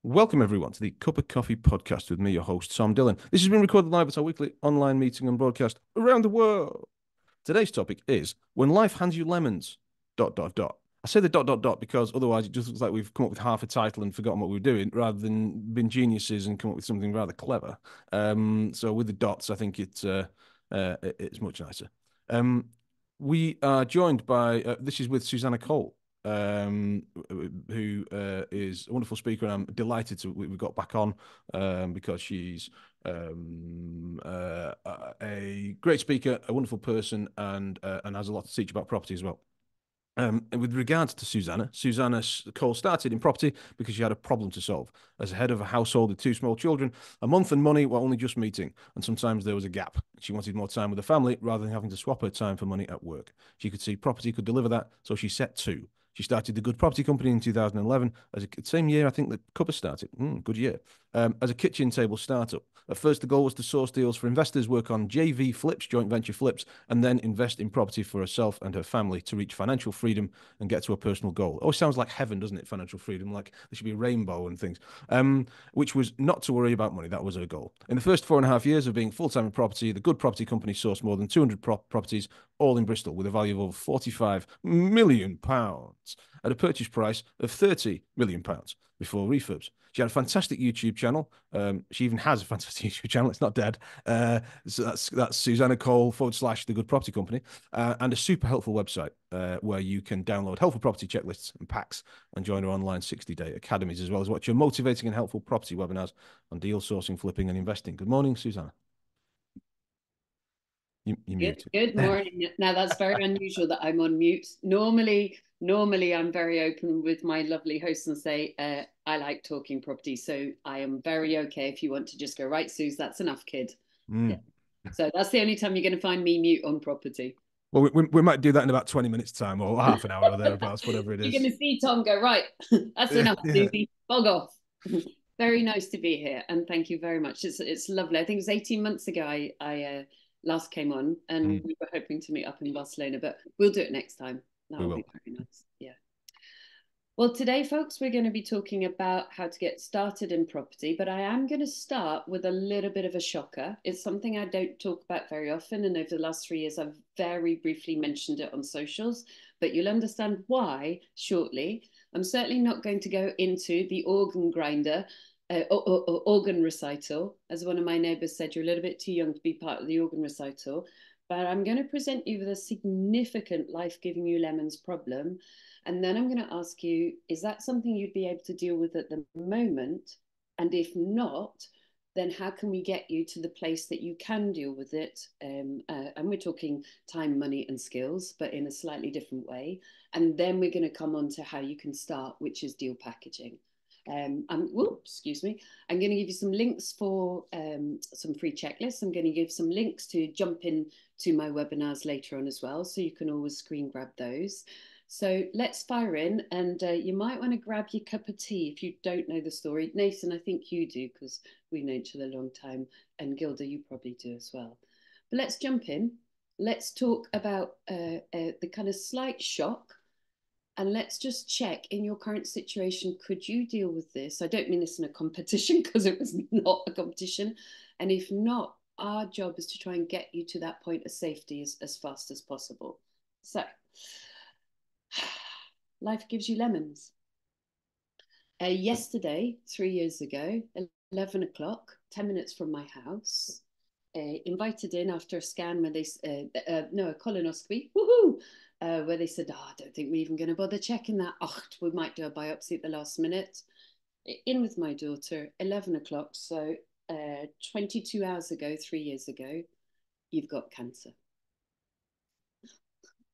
Welcome, everyone, to the Cup of Coffee podcast with me, your host, Tom Dillon. This has been recorded live at our weekly online meeting and broadcast around the world. Today's topic is when life hands you lemons, dot, dot, dot. I say the dot, dot, dot because otherwise it just looks like we've come up with half a title and forgotten what we were doing rather than been geniuses and come up with something rather clever. So with the dots, I think it's much nicer. Um, we are joined by, this is with Susannah Cole, who is a wonderful speaker, and I'm delighted we got back on because she's a great speaker, a wonderful person, and has a lot to teach about property as well. And with regards to Susannah Cole started in property because she had a problem to solve. As head of a household with two small children, a month and money were only just meeting, and sometimes there was a gap. She wanted more time with the family rather than having to swap her time for money at work. She could see property could deliver that, so she set to. She started the Good Property Company in 2011, same year I think the Cuppa started. Good year. As a kitchen table startup. At first, the goal was to source deals for investors, work on JV flips, joint venture flips, and then invest in property for herself and her family to reach financial freedom and get to a personal goal. It always sounds like heaven, doesn't it? Financial freedom, like there should be a rainbow and things. Which was not to worry about money. That was her goal. In the first 4.5 years of being full-time in property, the Good Property Company sourced more than 200 properties, all in Bristol, with a value of over £45 million at a purchase price of £30 million before refurbs. She had a fantastic YouTube channel. She even has a fantastic YouTube channel. It's not dead. So that's Susannah Cole / The Good Property Company, and a super helpful website where you can download helpful property checklists and packs and join her online 60-day academies, as well as watch your motivating and helpful property webinars on deal sourcing, flipping, and investing. Good morning, Susannah. You Good, muted. good morning. Now that's very unusual that I'm on mute. Normally I'm very open with my lovely host and say, I like talking property, so I am very okay if you want to just go, right, Suze, that's enough, kid. Yeah. Mm. So that's the only time you're going to find me mute on property. Well, we might do that in about 20 minutes time or half an hour or thereabouts, whatever it You're is. going to see Tom go, right, that's Yeah, enough, yeah. Susie, bog off. Very nice to be here, and thank you very much. It's lovely. I think it was 18 months ago I last came on, and Mm, we were hoping to meet up in Barcelona, but we'll do it next time. That we will be will. very nice. Yeah. Well, today, folks, we're going to be talking about how to get started in property, but I am going to start with a little bit of a shocker. It's something I don't talk about very often, and over the last 3 years, I've very briefly mentioned it on socials, but you'll understand why shortly. I'm certainly not going to go into the organ grinder, organ recital. As one of my neighbours said, you're a little bit too young to be part of the organ recital, but I'm going to present you with a significant life giving you lemons problem. And then I'm going to ask you, is that something you'd be able to deal with at the moment? And if not, then how can we get you to the place that you can deal with it? And we're talking time, money, and skills, but in a slightly different way. And then we're going to come on to how you can start, which is deal packaging. Excuse me. I'm going to give you some links for some free checklists. I'm going to give some links to jump in to my webinars later on as well, so you can always screen grab those. So let's fire in, and you might want to grab your cup of tea if you don't know the story. Nathan, I think you do because we've known each other a long time, and Gilda, you probably do as well. But let's jump in. Let's talk about the kind of slight shock, and let's just check in your current situation, could you deal with this? I don't mean this in a competition because it was not a competition. And if not, our job is to try and get you to that point of safety as fast as possible. So, life gives you lemons. Yesterday, 3 years ago, 11 o'clock, 10 minutes from my house, invited in after a scan where no, a colonoscopy, woohoo, where they said, oh, I don't think we're even going to bother checking that. Oh, we might do a biopsy at the last minute. In with my daughter, 11 o'clock. So 22 hours ago, 3 years ago, you've got cancer.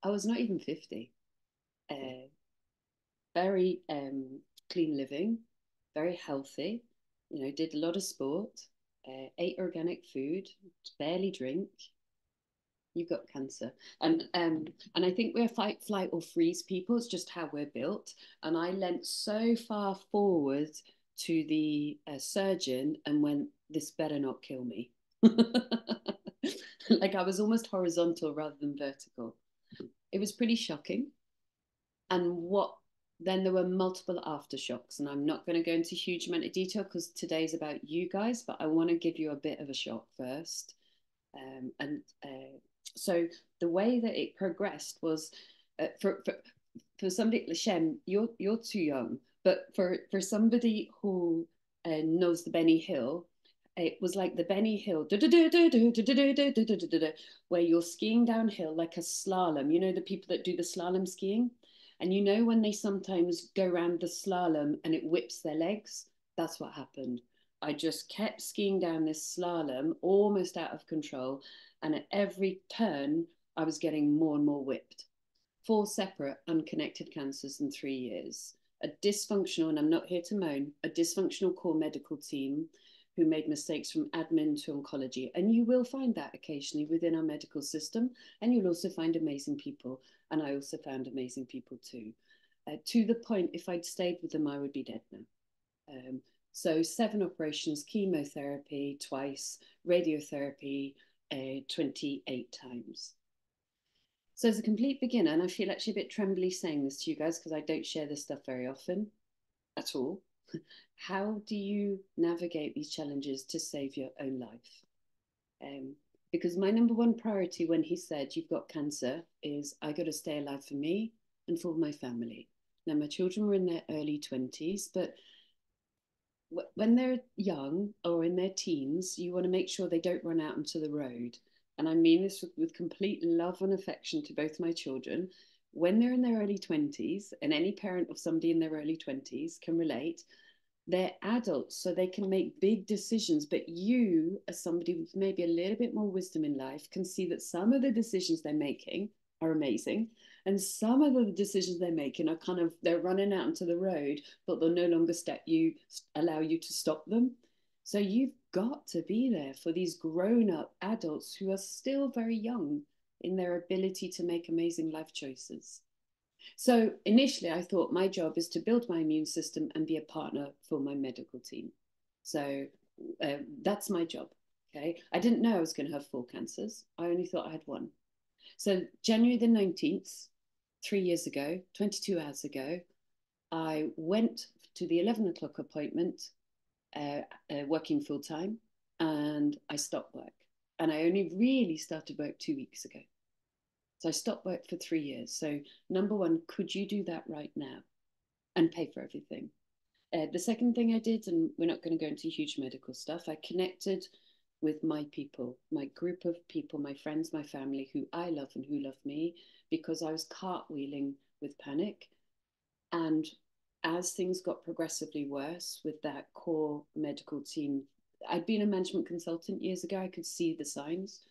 I was not even 50. Very clean living, very healthy, did a lot of sport, ate organic food, barely drink. You've got cancer. And I think we're fight, flight, or freeze people. It's just how we're built. And I leant so far forward to the surgeon and went, this better not kill me. Like I was almost horizontal rather than vertical. It was pretty shocking. And what Then there were multiple aftershocks, and I'm not going to go into a huge amount of detail because today's about you guys, but I want to give you a bit of a shock first. So the way that it progressed was for somebody, Shem, you're too young, but for somebody who knows the Benny Hill, it was like the Benny Hill, where you're skiing downhill like a slalom. You know, the people that do the slalom skiing, and you know when they sometimes go around the slalom and it whips their legs. That's what happened. I just kept skiing down this slalom, almost out of control, and at every turn, I was getting more and more whipped. Four separate unconnected cancers in 3 years. A dysfunctional, and I'm not here to moan, a dysfunctional core medical team who made mistakes from admin to oncology. And you will find that occasionally within our medical system. And you'll also find amazing people. And I also found amazing people too. To the point, if I'd stayed with them, I would be dead now. So 7 operations, chemotherapy twice, radiotherapy 28 times. So as a complete beginner, and I feel actually a bit trembly saying this to you guys because I don't share this stuff very often at all. How do you navigate these challenges to save your own life? Because my number one priority when he said you've got cancer is I got to stay alive for me and for my family. Now my children were in their early 20s, but when they're young or in their teens, you want to make sure they don't run out onto the road. And I mean this with complete love and affection to both my children. When they're in their early 20s, and any parent of somebody in their early 20s can relate, they're adults, so they can make big decisions. But you, as somebody with maybe a little bit more wisdom in life, can see that some of the decisions they're making are amazing. And some of the decisions they're making are kind of, they're running out onto the road, but they'll no longer allow you to stop them. So you've got to be there for these grown up adults who are still very young in their ability to make amazing life choices. So initially, I thought my job is to build my immune system and be a partner for my medical team. So that's my job. Okay. I didn't know I was going to have 4 cancers. I only thought I had one. So January the 19th, 3 years ago, 22 hours ago, I went to the 11 o'clock appointment, working full time, and I stopped work. And I only really started work 2 weeks ago. So I stopped work for 3 years. So number one, could you do that right now and pay for everything? The second thing I did, and we're not going to go into huge medical stuff, I connected with my people, my group of people, my friends, my family, who I love and who love me, because I was cartwheeling with panic. And as things got progressively worse with that core medical team, I'd been a management consultant years ago. I could see the signs.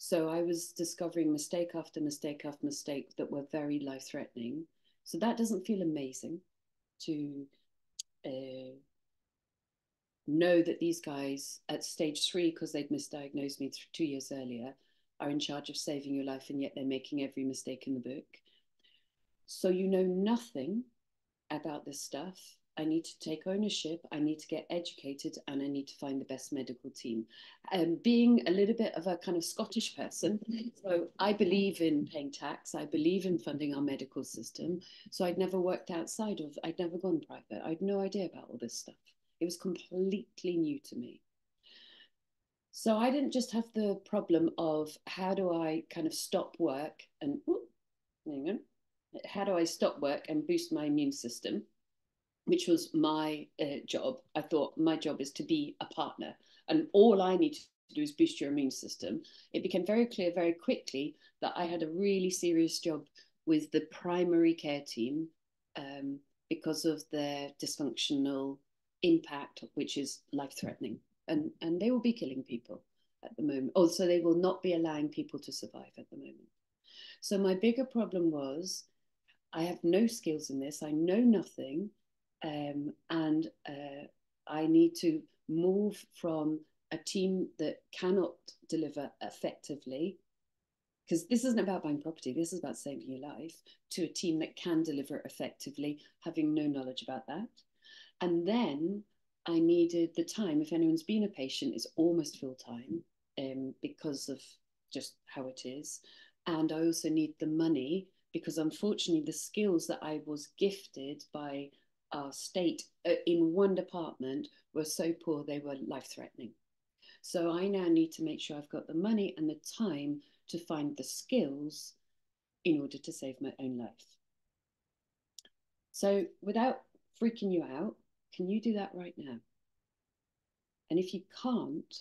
So I was discovering mistake after mistake after mistake that were very life threatening. So that doesn't feel amazing to know that these guys at stage 3, because they'd misdiagnosed me 2 years earlier, are in charge of saving your life, and yet they're making every mistake in the book. So you know nothing about this stuff. I need to take ownership. I need to get educated, and I need to find the best medical team. Being a little bit of a kind of Scottish person, so I believe in paying tax. I believe in funding our medical system. So I'd never worked outside of, I'd never gone private. I had no idea about all this stuff. It was completely new to me. So I didn't just have the problem of how do I kind of stop work and, hang on, how do I stop work and boost my immune system, which was my job. I thought my job is to be a partner, and all I need to do is boost your immune system. It became very clear very quickly that I had a really serious job with the primary care team, because of their dysfunctional impact, which is life threatening. And they will be killing people at the moment. Also, they will not be allowing people to survive at the moment. So my bigger problem was I have no skills in this. I know nothing. And I need to move from a team that cannot deliver effectively, because this isn't about buying property, this is about saving your life, to a team that can deliver effectively, having no knowledge about that. And then I needed the time. If anyone's been a patient, it's almost full time, because of just how it is. And I also need the money because unfortunately the skills that I was gifted by our state in one department were so poor they were life-threatening. So I now need to make sure I've got the money and the time to find the skills in order to save my own life. So without freaking you out, can you do that right now? And if you can't,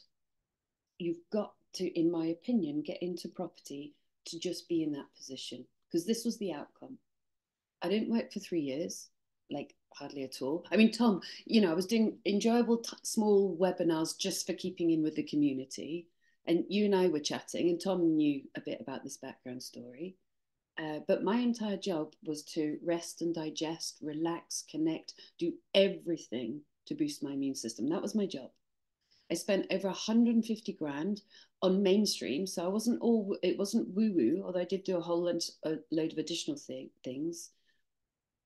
you've got to, in my opinion, get into property to just be in that position, because this was the outcome. I didn't work for 3 years, like hardly at all. I mean, Tom, I was doing enjoyable small webinars just for keeping in with the community. And you and I were chatting, and Tom knew a bit about this background story. But my entire job was to rest and digest, relax, connect, do everything to boost my immune system. That was my job. I spent over 150 grand on mainstream. So it wasn't woo woo, although I did do a load of additional things.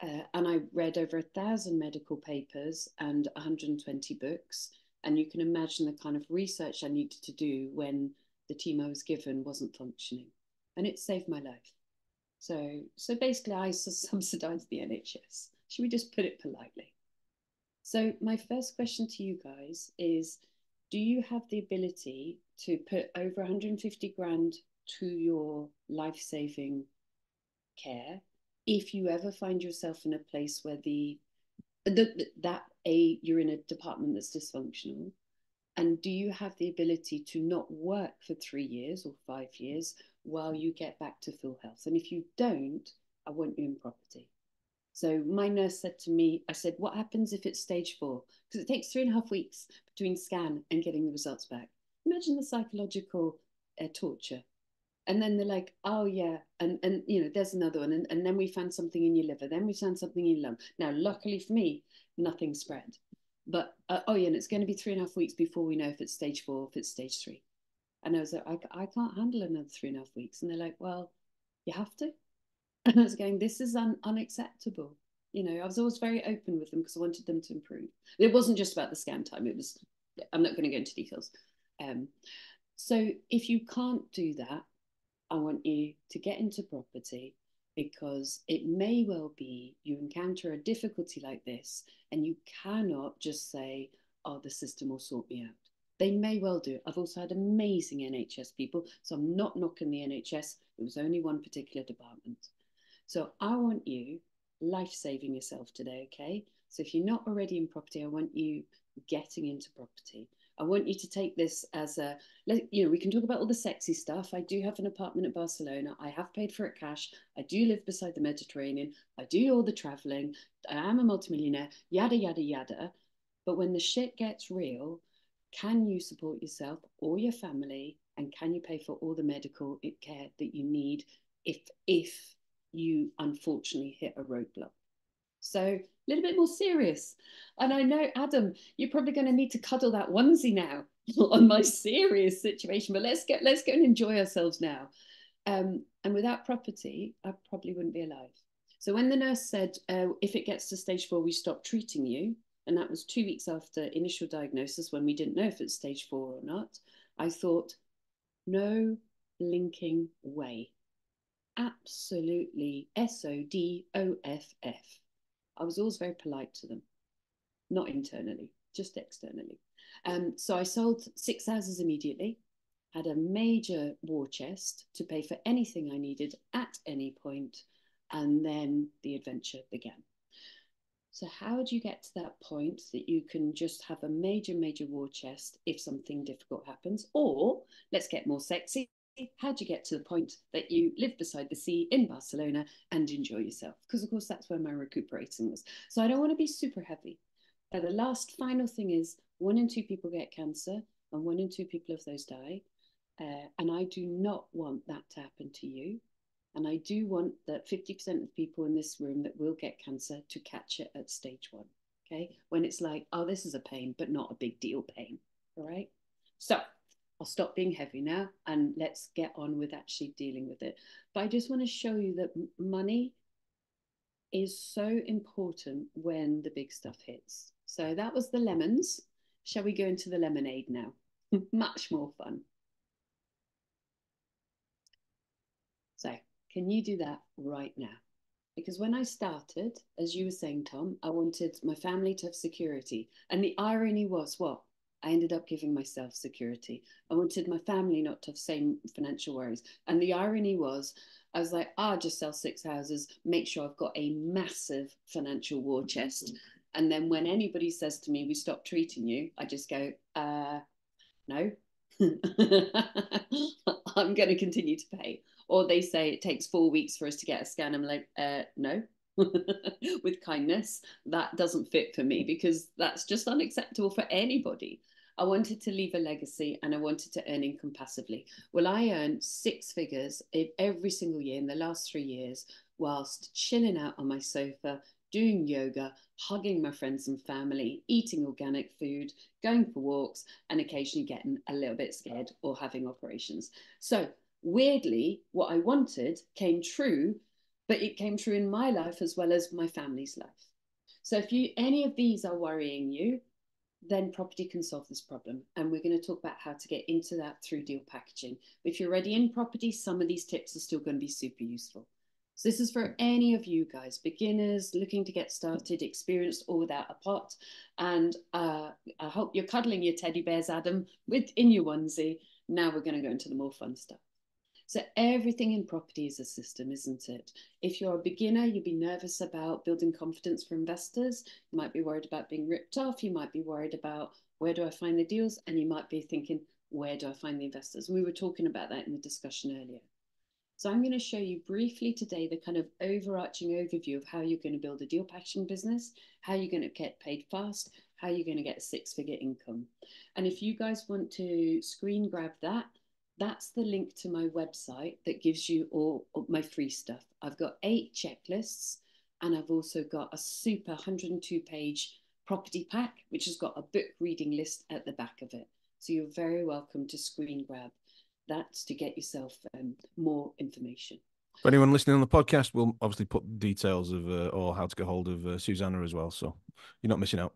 And I read over 1,000 medical papers and 120 books. And you can imagine the kind of research I needed to do when the team I was given wasn't functioning. And it saved my life. So basically, I subsidised the NHS. Should we just put it politely? So my first question to you guys is, do you have the ability to put over 150 grand to your life-saving care if you ever find yourself in a place where you're in a department that's dysfunctional? And do you have the ability to not work for 3 years or 5 years while you get back to full health? And if you don't, I want you in property. So my nurse said to me, I said, what happens if it's stage 4? Because it takes 3.5 weeks between scan and getting the results back. Imagine the psychological torture. And then they're like, oh yeah, and there's another one. And then we found something in your liver. Then we found something in your lung. Now, luckily for me, nothing spread. But, oh yeah, and it's going to be 3.5 weeks before we know if it's stage 4, if it's stage 3. And I was like, I can't handle another 3.5 weeks. And they're like, well, you have to. And I was going, this is unacceptable. I was always very open with them because I wanted them to improve. It wasn't just about the scan time. It was, I'm not going to go into details. So if you can't do that, I want you to get into property, because it may well be you encounter a difficulty like this and you cannot just say, oh, the system will sort me out. They may well do. I've also had amazing NHS people, so I'm not knocking the NHS. It was only one particular department. So I want you life-saving yourself today, okay? So if you're not already in property, I want you getting into property. I want you to take this as we can talk about all the sexy stuff. I do have an apartment at Barcelona. I have paid for it cash. I do live beside the Mediterranean. I do all the traveling. I am a multimillionaire, yada, yada, yada. But when the shit gets real, can you support yourself or your family? And can you pay for all the medical care that you need if you unfortunately hit a roadblock? So a little bit more serious. And I know, Adam, you're probably going to need to cuddle that onesie now on my serious situation. But let's go and enjoy ourselves now. And without property, I probably wouldn't be alive. So when the nurse said, if it gets to stage 4, we stop treating you, and that was 2 weeks after initial diagnosis when we didn't know if it's stage 4 or not, I thought, no blinking way. Absolutely SODOFF. I was always very polite to them, not internally, just externally. So I sold 6 houses immediately, had a major war chest to pay for anything I needed at any point, and then the adventure began. So how do you get to that point that you can just have a major, major war chest if something difficult happens? Or let's get more sexy. How do you get to the point that you live beside the sea in Barcelona and enjoy yourself? Because, of course, that's where my recuperating was. So I don't want to be super heavy. The last final thing is 1 in 2 people get cancer and 1 in 2 people of those die. And I do not want that to happen to you. And I do want that 50% of people in this room that will get cancer to catch it at stage 1. Okay. When it's like, oh, this is a pain, but not a big deal pain. All right. So I'll stop being heavy now and let's get on with actually dealing with it. But I just want to show you that money is so important when the big stuff hits. So that was the lemons. Shall we go into the lemonade now? Much more fun. So Can you do that right now? Because when I started, as you were saying, Tom, I wanted my family to have security. And the irony was what? I ended up giving myself security. I wanted my family not to have same financial worries. And the irony was, I was like, I'll just sell 6 houses, make sure I've got a massive financial war chest. And then when anybody says to me, we stop treating you, I just go, no, I'm going to continue to pay. Or they say it takes 4 weeks for us to get a scan. I'm like, no, with kindness. That doesn't fit for me because that's just unacceptable for anybody. I wanted to leave a legacy and I wanted to earn income passively. Well, I earned 6 figures every single year in the last 3 years whilst chilling out on my sofa, doing yoga, hugging my friends and family, eating organic food, going for walks, and occasionally getting a little bit scared or having operations. So, weirdly, what I wanted came true, but it came true in my life as well as my family's life. So, if any of these are worrying you, then property can solve this problem. And we're going to talk about how to get into that through deal packaging. If you're already in property, some of these tips are still going to be super useful. So this is for any of you guys, beginners looking to get started, experienced or without a pot. And I hope you're cuddling your teddy bears, Adam, in your onesie. Now we're going to go into the more fun stuff. So everything in property is a system, isn't it? If you're a beginner, you'll be nervous about building confidence for investors. You might be worried about being ripped off. You might be worried about where do I find the deals? And you might be thinking, where do I find the investors? And we were talking about that in the discussion earlier. So I'm going to show you briefly today the kind of overarching overview of how you're going to build a deal packaging business, how you're going to get paid fast, how you're going to get a 6-figure income. And if you guys want to screen grab that, that's the link to my website that gives you all my free stuff. I've got 8 checklists and I've also got a super 102-page property pack, which has got a book reading list at the back of it. So you're very welcome to screen grab that to get yourself more information. For anyone listening on the podcast, we'll obviously put details of or how to get hold of Susannah as well. So you're not missing out.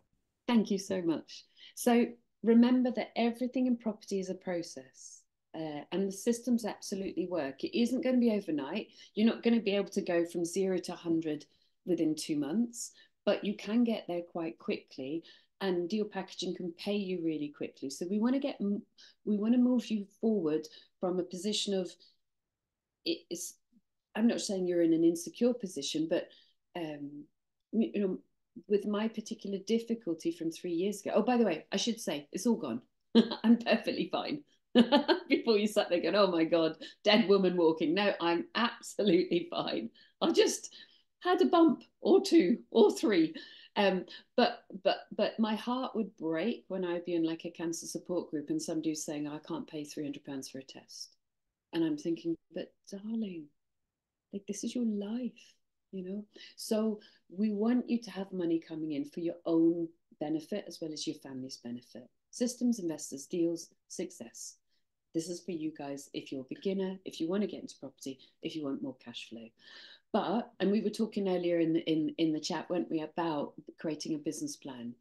Thank you so much. So remember that everything in property is a process. And the systems absolutely work. It isn't going to be overnight. You're not going to be able to go from 0 to 100 within 2 months, but you can get there quite quickly. And deal packaging can pay you really quickly. So we want to move you forward from a position of it's. I'm not saying you're in an insecure position, but you know, with my particular difficulty from 3 years ago. Oh, by the way, I should say it's all gone. I'm perfectly fine. Before you sat there going, oh my God, dead woman walking. No, I'm absolutely fine. I just had a bump or 2 or 3. But my heart would break when I'd be in like a cancer support group and somebody was saying, I can't pay £300 for a test. And I'm thinking, but darling, like this is your life. So we want you to have money coming in for your own benefit as well as your family's benefit. Systems, investors, deals, success. This is for you guys if you're a beginner, if you want to get into property, if you want more cash flow. But, and we were talking earlier in the chat, weren't we, about creating a business plan.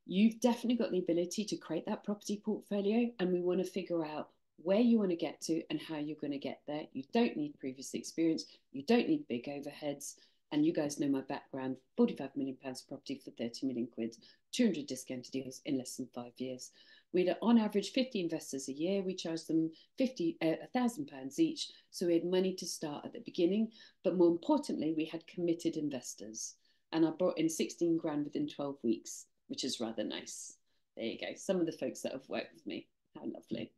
You've definitely got the ability to create that property portfolio, and we want to figure out where you want to get to and how you're going to get there. You don't need previous experience. You don't need big overheads. And you guys know my background, £45 million property for 30 million quid, 200 discounted deals in less than 5 years. We had on average 50 investors a year. We charged them £1,000 each. So we had money to start at the beginning. But more importantly, we had committed investors. And I brought in 16 grand within 12 weeks, which is rather nice. There you go. Some of the folks that have worked with me. How lovely.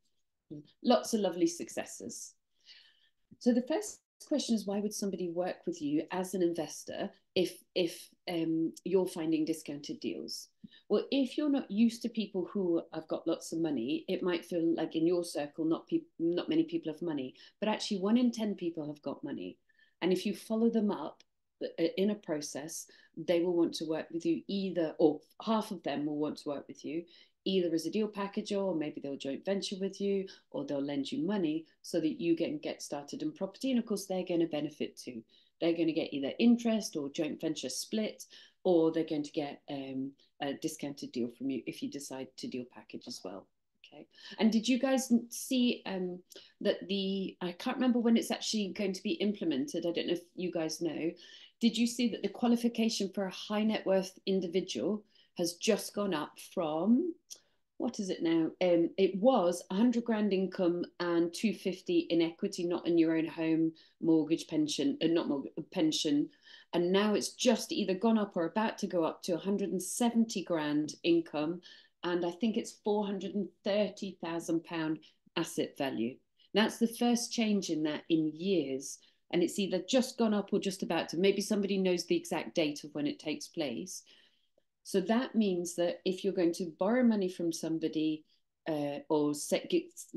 Lots of lovely successes. So the first question is, why would somebody work with you as an investor if you're finding discounted deals? Well, if you're not used to people who have got lots of money, it might feel like in your circle not many people have money, but actually 1 in 10 people have got money. And if you follow them up in a process, they will want to work with you either, or half of them will want to work with you either as a deal packager, or maybe they'll joint venture with you, or they'll lend you money so that you can get started in property. And of course, they're going to benefit too. They're going to get either interest or joint venture split, or they're going to get a discounted deal from you if you decide to deal package as well. Okay. And did you guys see that I can't remember when it's actually going to be implemented. I don't know if you guys know. Did you see that the qualification for a high net worth individual has just gone up from, what is it now? It was 100 grand income and 250 in equity, not in your own home, mortgage, pension, not mortgage, pension. And now it's just either gone up or about to go up to 170 grand income. And I think it's £430,000 asset value. That's the first change in that in years. And it's either just gone up or just about to. Maybe somebody knows the exact date of when it takes place. So that means that if you're going to borrow money from somebody or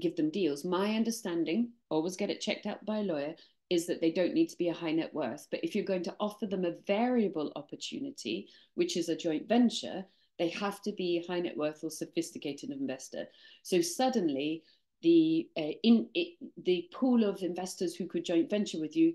give them deals, my understanding, always get it checked out by a lawyer, is that they don't need to be a high net worth. But if you're going to offer them a variable opportunity, which is a joint venture, they have to be high net worth or sophisticated investor. So suddenly the the pool of investors who could joint venture with you,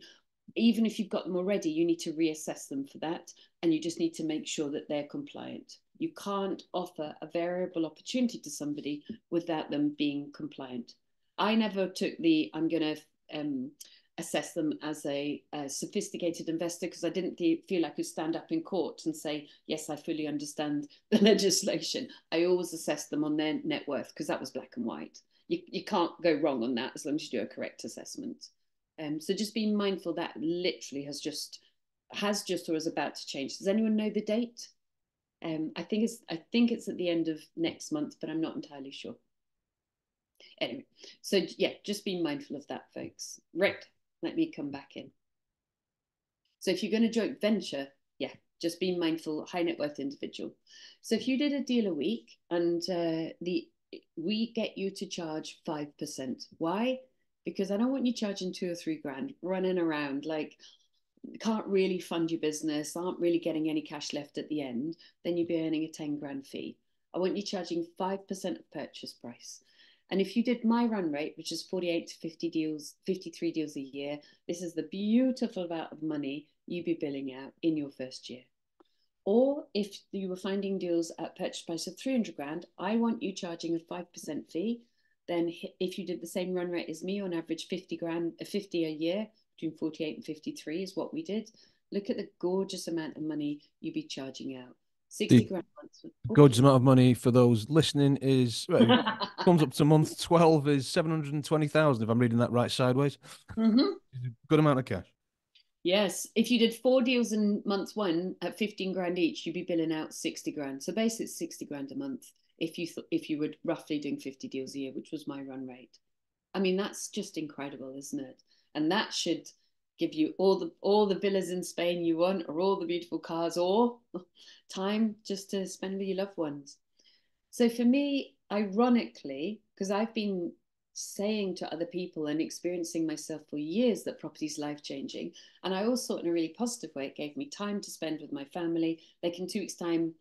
even if you've got them already, you need to reassess them for that. And you just need to make sure that they're compliant. You can't offer a variable opportunity to somebody without them being compliant. I never took I'm going to assess them as a sophisticated investor because I didn't feel I could stand up in court and say, yes, I fully understand the legislation. I always assessed them on their net worth because that was black and white. You can't go wrong on that as long as you do a correct assessment. So just being mindful that literally has just or is about to change. Does anyone know the date? I think it's at the end of next month, but I'm not entirely sure. Anyway, so yeah, just be mindful of that, folks. Right, let me come back in. So if you're going to joint venture, yeah, just be mindful, high net worth individual. So if you did a deal a week and we get you to charge 5%. Why? Because I don't want you charging 2 or 3 grand, running around like can't really fund your business, aren't really getting any cash left at the end, then you'd be earning a 10 grand fee. I want you charging 5% of purchase price. And if you did my run rate, which is 48 to 50 deals, 53 deals a year, this is the beautiful amount of money you'd be billing out in your first year. Or if you were finding deals at purchase price of 300 grand, I want you charging a 5% fee. Then if you did the same run rate as me, on average 50 a year, between 48 and 53 is what we did. Look at the gorgeous amount of money you'd be charging out. 60 grand a month. Gorgeous amount of money for those listening is, well, comes up to month 12 is 720,000 if I'm reading that right sideways. Mm-hmm. Good amount of cash. Yes, if you did 4 deals in month 1 at 15 grand each, you'd be billing out 60 grand. So basically it's 60 grand a month if you were roughly doing 50 deals a year, which was my run rate. I mean, that's just incredible, isn't it? And that should give you all the villas in Spain you want, or all the beautiful cars, or time just to spend with your loved ones. So for me, ironically, because I've been saying to other people and experiencing myself for years that property is life changing, and I also in a really positive way, it gave me time to spend with my family. Like in 2 weeks' time,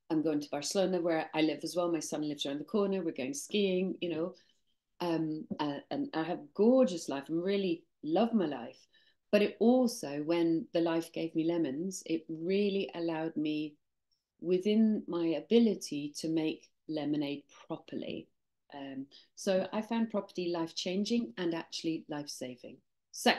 I'm going to Barcelona where I live as well. My son lives around the corner. We're going skiing, and I have a gorgeous life and really love my life. But it also, when the life gave me lemons, it really allowed me within my ability to make lemonade properly. So I found property life changing and actually life saving. So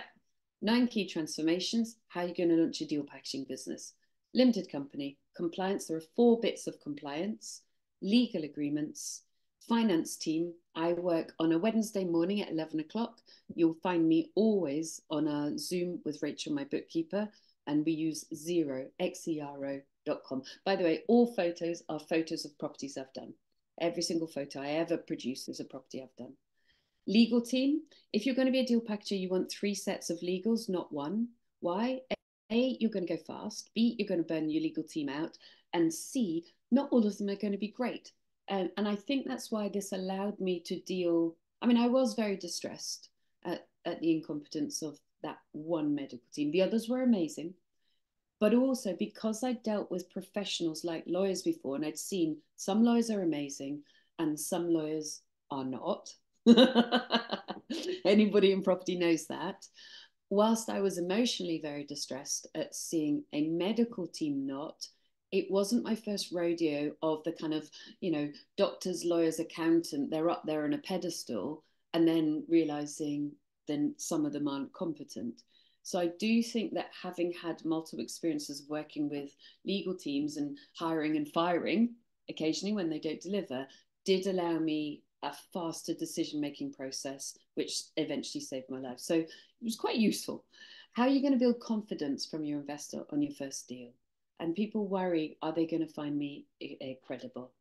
9 key transformations. How are you going to launch a deal packaging business? Limited company, compliance. There are 4 bits of compliance, legal agreements, finance team. I work on a Wednesday morning at 11 o'clock. You'll find me always on a Zoom with Rachel, my bookkeeper, and we use xero.com. By the way, all photos are photos of properties I've done. Every single photo I ever produce is a property I've done. Legal team. If you're going to be a deal packager, you want 3 sets of legals, not 1. Why? A, you're going to go fast. B, you're going to burn your legal team out. And C, not all of them are going to be great. And I think that's why this allowed me to deal. I mean, I was very distressed at the incompetence of that one medical team. The others were amazing. But also because I dealt with professionals like lawyers before, and I'd seen some lawyers are amazing and some lawyers are not. Anybody in property knows that. Whilst I was emotionally very distressed at seeing a medical team not, it wasn't my first rodeo of the kind of, doctors, lawyers, accountant, they're up there on a pedestal, and then realizing then some of them aren't competent. So I do think that having had multiple experiences of working with legal teams and hiring and firing occasionally when they don't deliver did allow me a faster decision making process, which eventually saved my life. So it was quite useful. How are you going to build confidence from your investor on your first deal? And people worry, are they going to find me credible?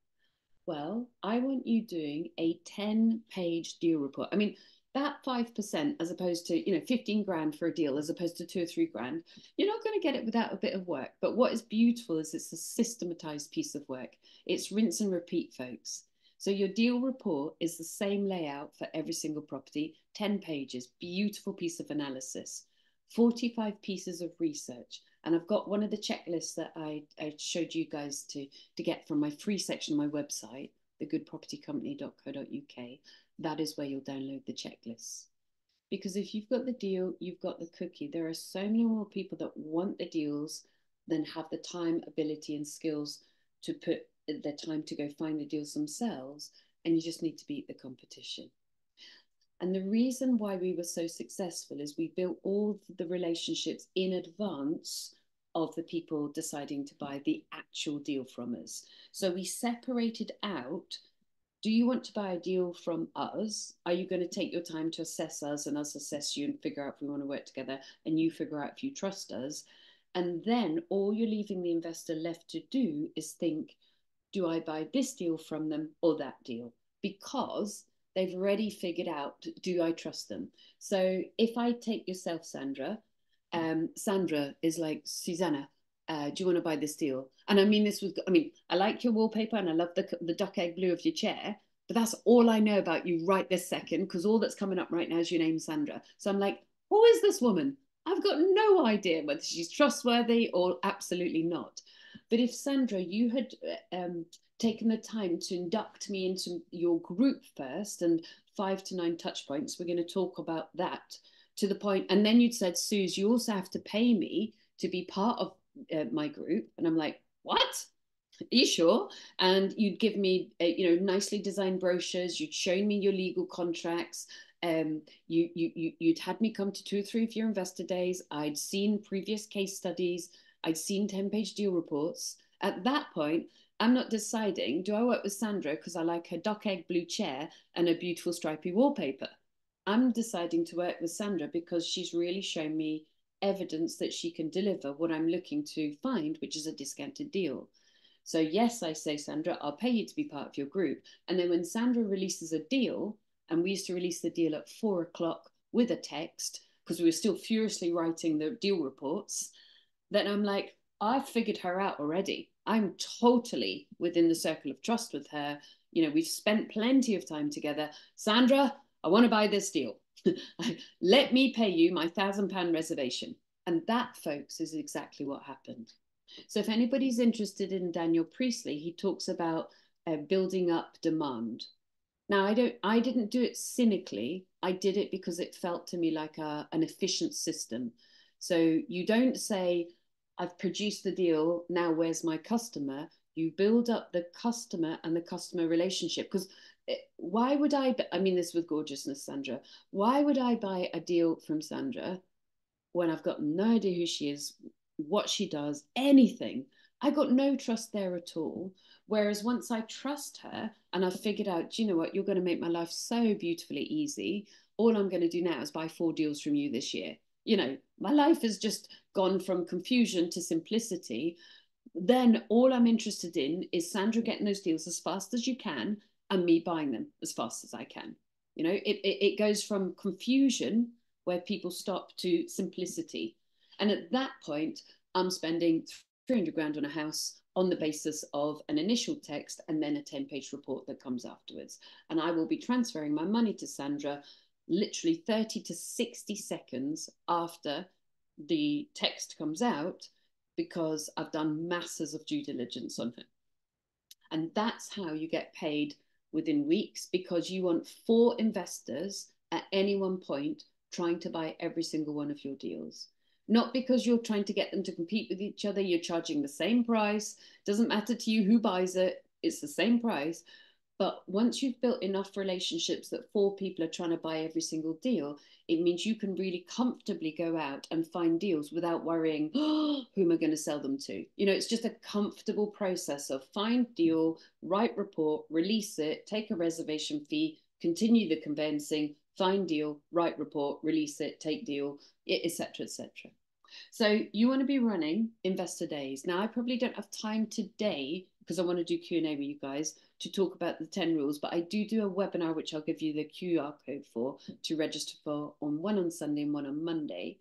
Well, I want you doing a 10-page deal report. I mean, that 5% as opposed to, 15 grand for a deal, as opposed to 2 or 3 grand, you're not going to get it without a bit of work. But what is beautiful is it's a systematized piece of work. It's rinse and repeat, folks. So your deal report is the same layout for every single property, 10 pages, beautiful piece of analysis, 45 pieces of research. And I've got one of the checklists that I showed you guys to get from my free section of my website, thegoodpropertycompany.co.uk. That is where you'll download the checklists. Because if you've got the deal, you've got the cookie. There are so many more people that want the deals than have the time, ability, and skills to put their time to go find the deals themselves. And you just need to beat the competition. And the reason why we were so successful is we built all the relationships in advance of the people deciding to buy the actual deal from us. So we separated out, do you want to buy a deal from us? Are you going to take your time to assess us and us assess you and figure out if we want to work together, and you figure out if you trust us? And then all you're leaving the investor left to do is think, do I buy this deal from them or that deal? Because they've already figured out, do I trust them? So if I take yourself, Sandra, Sandra is like, Susannah, do you want to buy this deal? And I mean this with, I mean, I like your wallpaper and I love the duck egg blue of your chair, but that's all I know about you right this second, because all that's coming up right now is your name, Sandra. So I'm like, who is this woman? I've got no idea whether she's trustworthy or absolutely not. But if Sandra, you had taken the time to induct me into your group first, and 5 to 9 touch points, we're going to talk about that to the point, and then you'd said, Suze, you also have to pay me to be part of my group, and I'm like, what? Are you sure? And you'd give me, nicely designed brochures. You'd shown me your legal contracts. You'd had me come to 2 or 3 of your investor days. I'd seen previous case studies. I'd seen 10-page deal reports. At that point, I'm not deciding, do I work with Sandra because I like her duck egg blue chair and her beautiful stripy wallpaper? I'm deciding to work with Sandra because she's really shown me evidence that she can deliver what I'm looking to find, which is a discounted deal. So yes, I say, Sandra, I'll pay you to be part of your group. And then when Sandra releases a deal, and we used to release the deal at 4 o'clock with a text, because we were still furiously writing the deal reports, then I'm like, I've figured her out already. I'm totally within the circle of trust with her. We've spent plenty of time together. Sandra, I want to buy this deal. Let me pay you my £1,000 reservation. And that, folks, is exactly what happened. So if anybody's interested in Daniel Priestley, he talks about building up demand. Now, I didn't do it cynically. I did it because it felt to me like an efficient system. So you don't say, I've produced the deal, now where's my customer? You build up the customer and the customer relationship. Because why would I mean this with gorgeousness, Sandra, why would I buy a deal from Sandra when I've got no idea who she is, what she does, anything? I got no trust there at all. Whereas once I trust her and I've figured out, do you know what, you're going to make my life so beautifully easy. All I'm going to do now is buy 4 deals from you this year. My life has just gone from confusion to simplicity. Then all I'm interested in is Sandra getting those deals as fast as you can and me buying them as fast as I can. It goes from confusion where people stop to simplicity. And at that point, I'm spending 300 grand on a house on the basis of an initial text and then a 10-page report that comes afterwards. And I will be transferring my money to Sandra literally 30 to 60 seconds after the text comes out, because I've done masses of due diligence on her. And that's how you get paid within weeks, because you want 4 investors at any one point trying to buy every single one of your deals. not because you're trying to get them to compete with each other. You're charging the same price. Doesn't matter to you who buys it. It's the same price. But once you've built enough relationships that four people are trying to buy every single deal, it means you can really comfortably go out and find deals without worrying, oh, who am I going to sell them to? You know, it's just a comfortable process of find deal, write report, release it, take a reservation fee, continue the conveyancing, find deal, write report, release it, take deal, etc., etc. So you want to be running investor days. Now, I probably don't have time today because I want to do Q&A with you guys to talk about the 10 rules, but I do a webinar, which I'll give you the QR code for to register for one on Sunday and one on Monday.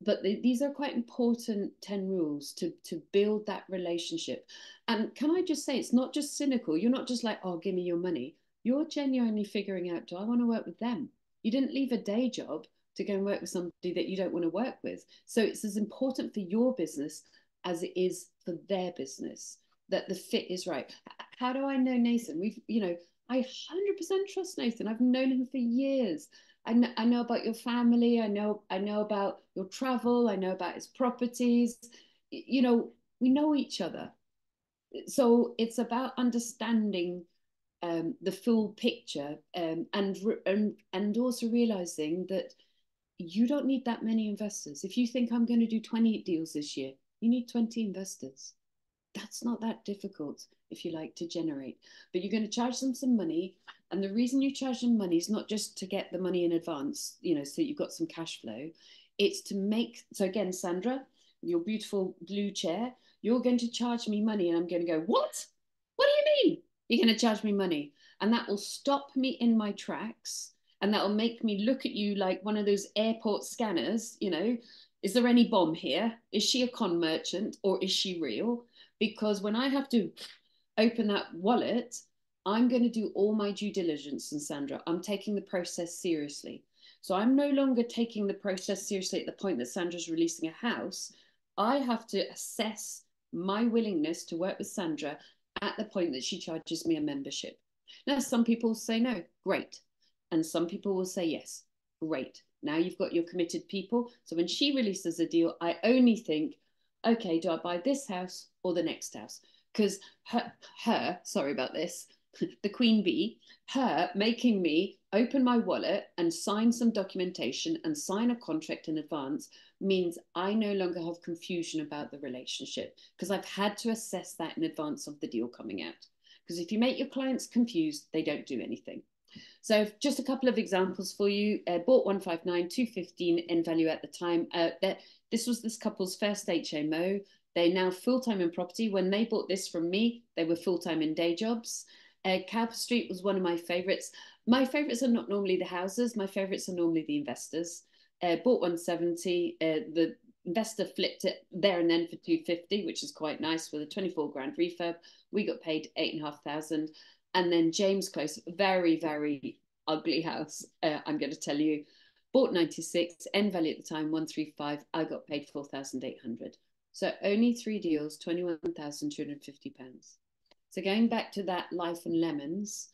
But these are quite important 10 rules to build that relationship. And can I just say, it's not just cynical. You're not just like, oh, give me your money. You're genuinely figuring out, do I want to work with them? You didn't leave a day job to go and work with somebody that you don't want to work with. So it's as important for your business as it is for their business that the fit is right. How do I know Nathan? I 100% trust Nathan. I've known him for years. I know about your family. I know about your travel. I know about his properties. We know each other. So it's about understanding the full picture, and also realizing that you don't need that many investors. If you think I'm going to do 20 deals this year, you need 20 investors. That's not that difficult, if you like, to generate. But you're going to charge them some money. And the reason you charge them money is not just to get the money in advance, so you've got some cash flow. It's to make, so again, Sandra, your beautiful blue chair, you're going to charge me money. And I'm going to go, what? What do you mean? You're going to charge me money? And that will stop me in my tracks. And that will make me look at you like one of those airport scanners, is there any bomb here? Is she a con merchant or is she real? Because when I have to open that wallet, I'm going to do all my due diligence. And Sandra, I'm taking the process seriously. So I'm no longer taking the process seriously at the point that Sandra's releasing a house. I have to assess my willingness to work with Sandra at the point that she charges me a membership. Now, some people say no, great. And some people will say yes, great. Now you've got your committed people. So when she releases a deal, I only think, okay, do I buy this house or the next house? Because sorry about this, the queen bee, her making me open my wallet and sign some documentation and sign a contract in advance means I no longer have confusion about the relationship because I've had to assess that in advance of the deal coming out. Because if you make your clients confused, they don't do anything. So just a couple of examples for you. Bought 159, 215 in value at the time. This was this couple's first HMO. They're now full-time in property. When they bought this from me, they were full-time in day jobs. Cowper Street was one of my favourites. My favourites are not normally the houses. My favourites are normally the investors. Bought 170. The investor flipped it there and then for 250, which is quite nice with a 24 grand refurb. We got paid 8,500. And then James Close, very, very ugly house, I'm going to tell you. Bought 96, end value at the time, 135. I got paid 4,800. So only 3 deals, £21,250. So going back to that Life and Lemons,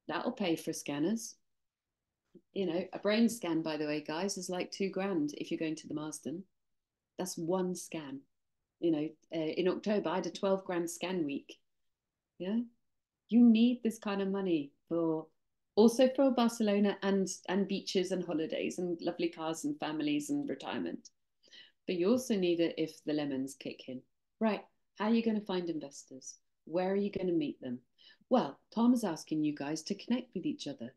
that'll pay for scanners. A brain scan, by the way, guys, is like 2 grand if you're going to the Marsden. That's one scan. In October, I had a 12 grand scan week. Yeah. You need this kind of money for Barcelona and beaches and holidays and lovely cars and families and retirement. But you also need it if the lemons kick in. Right. How are you going to find investors? Where are you going to meet them? Well, Tom is asking you guys to connect with each other.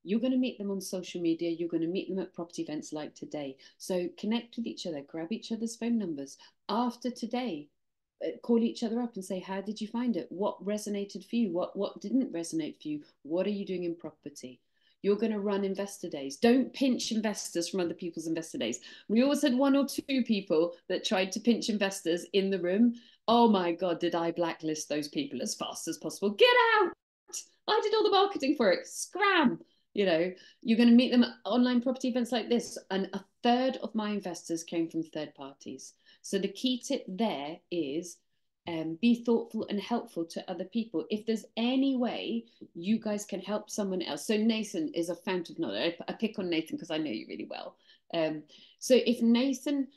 You're going to meet them on social media. You're going to meet them at property events like today. So connect with each other, grab each other's phone numbers. After today, call each other up and say, how did you find it? What resonated for you? What didn't resonate for you? What are you doing in property? You're going to run investor days. Don't pinch investors from other people's investor days. We always had 1 or 2 people that tried to pinch investors in the room. Oh my God, did I blacklist those people as fast as possible? Get out! I did all the marketing for it. Scram! You're going to meet them at online property events like this. And a third of my investors came from third parties. So the key tip there is be thoughtful and helpful to other people. If there's any way you guys can help someone else. So Nathan is a fountain of knowledge. I pick on Nathan because I know you really well. Um, so if Nathan,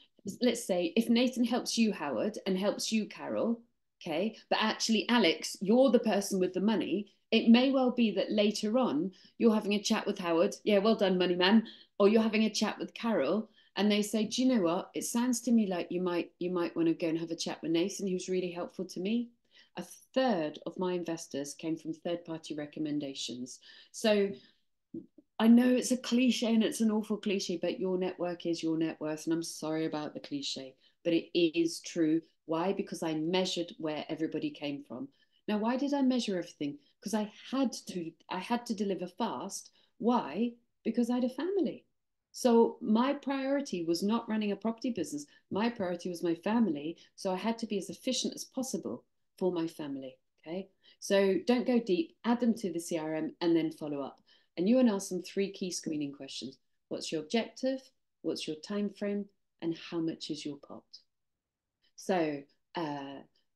let's say, if Nathan helps you, Howard, and helps you, Carol, okay, but actually, Alex, you're the person with the money. It may well be that later on you're having a chat with Howard. Yeah, well done, money man. Or you're having a chat with Carol, and they say, "Do you know what? It sounds to me like you might want to go and have a chat with Nathan. He was really helpful to me." A third of my investors came from third party recommendations. So I know it's a cliche and it's an awful cliche, but your network is your net worth. And I'm sorry about the cliche, but it is true. Why? Because I measured where everybody came from. Now, why did I measure everything? Because I had to deliver fast. Why? Because I had a family. So my priority was not running a property business. My priority was my family. So I had to be as efficient as possible for my family. Okay. So don't go deep, add them to the CRM and then follow up. And you and ask them three key screening questions. What's your objective? What's your time frame? And how much is your pot? So,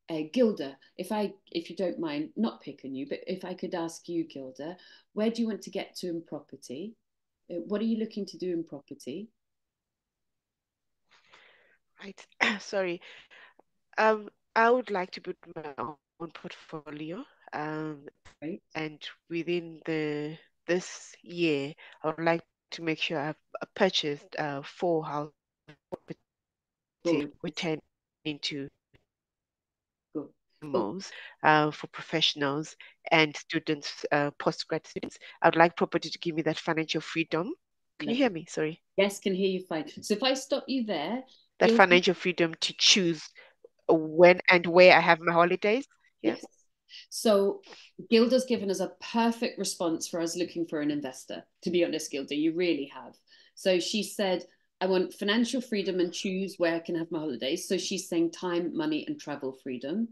Gilda, if you don't mind, not picking you, but if I could ask you, Gilda, where do you want to get to in property? What are you looking to do in property? Right. Sorry. I would like to build my own portfolio. Um, Right. and within the this year, I would like to make sure I've purchased 4 house property, Good. which turn into Good. Oh, malls for professionals and students, postgrad students. I would like property to give me that financial freedom. Can you hear lovely. me? Sorry. Yes, can hear you fine. So if I stop you there, That Gilda, financial freedom to choose when and where I have my holidays. Yeah. yes. So Gilda's given us a perfect response for us looking for an investor. To be honest, Gilda, you really have. So she said, I want financial freedom and choose where I can have my holidays. So she's saying time, money, and travel freedom.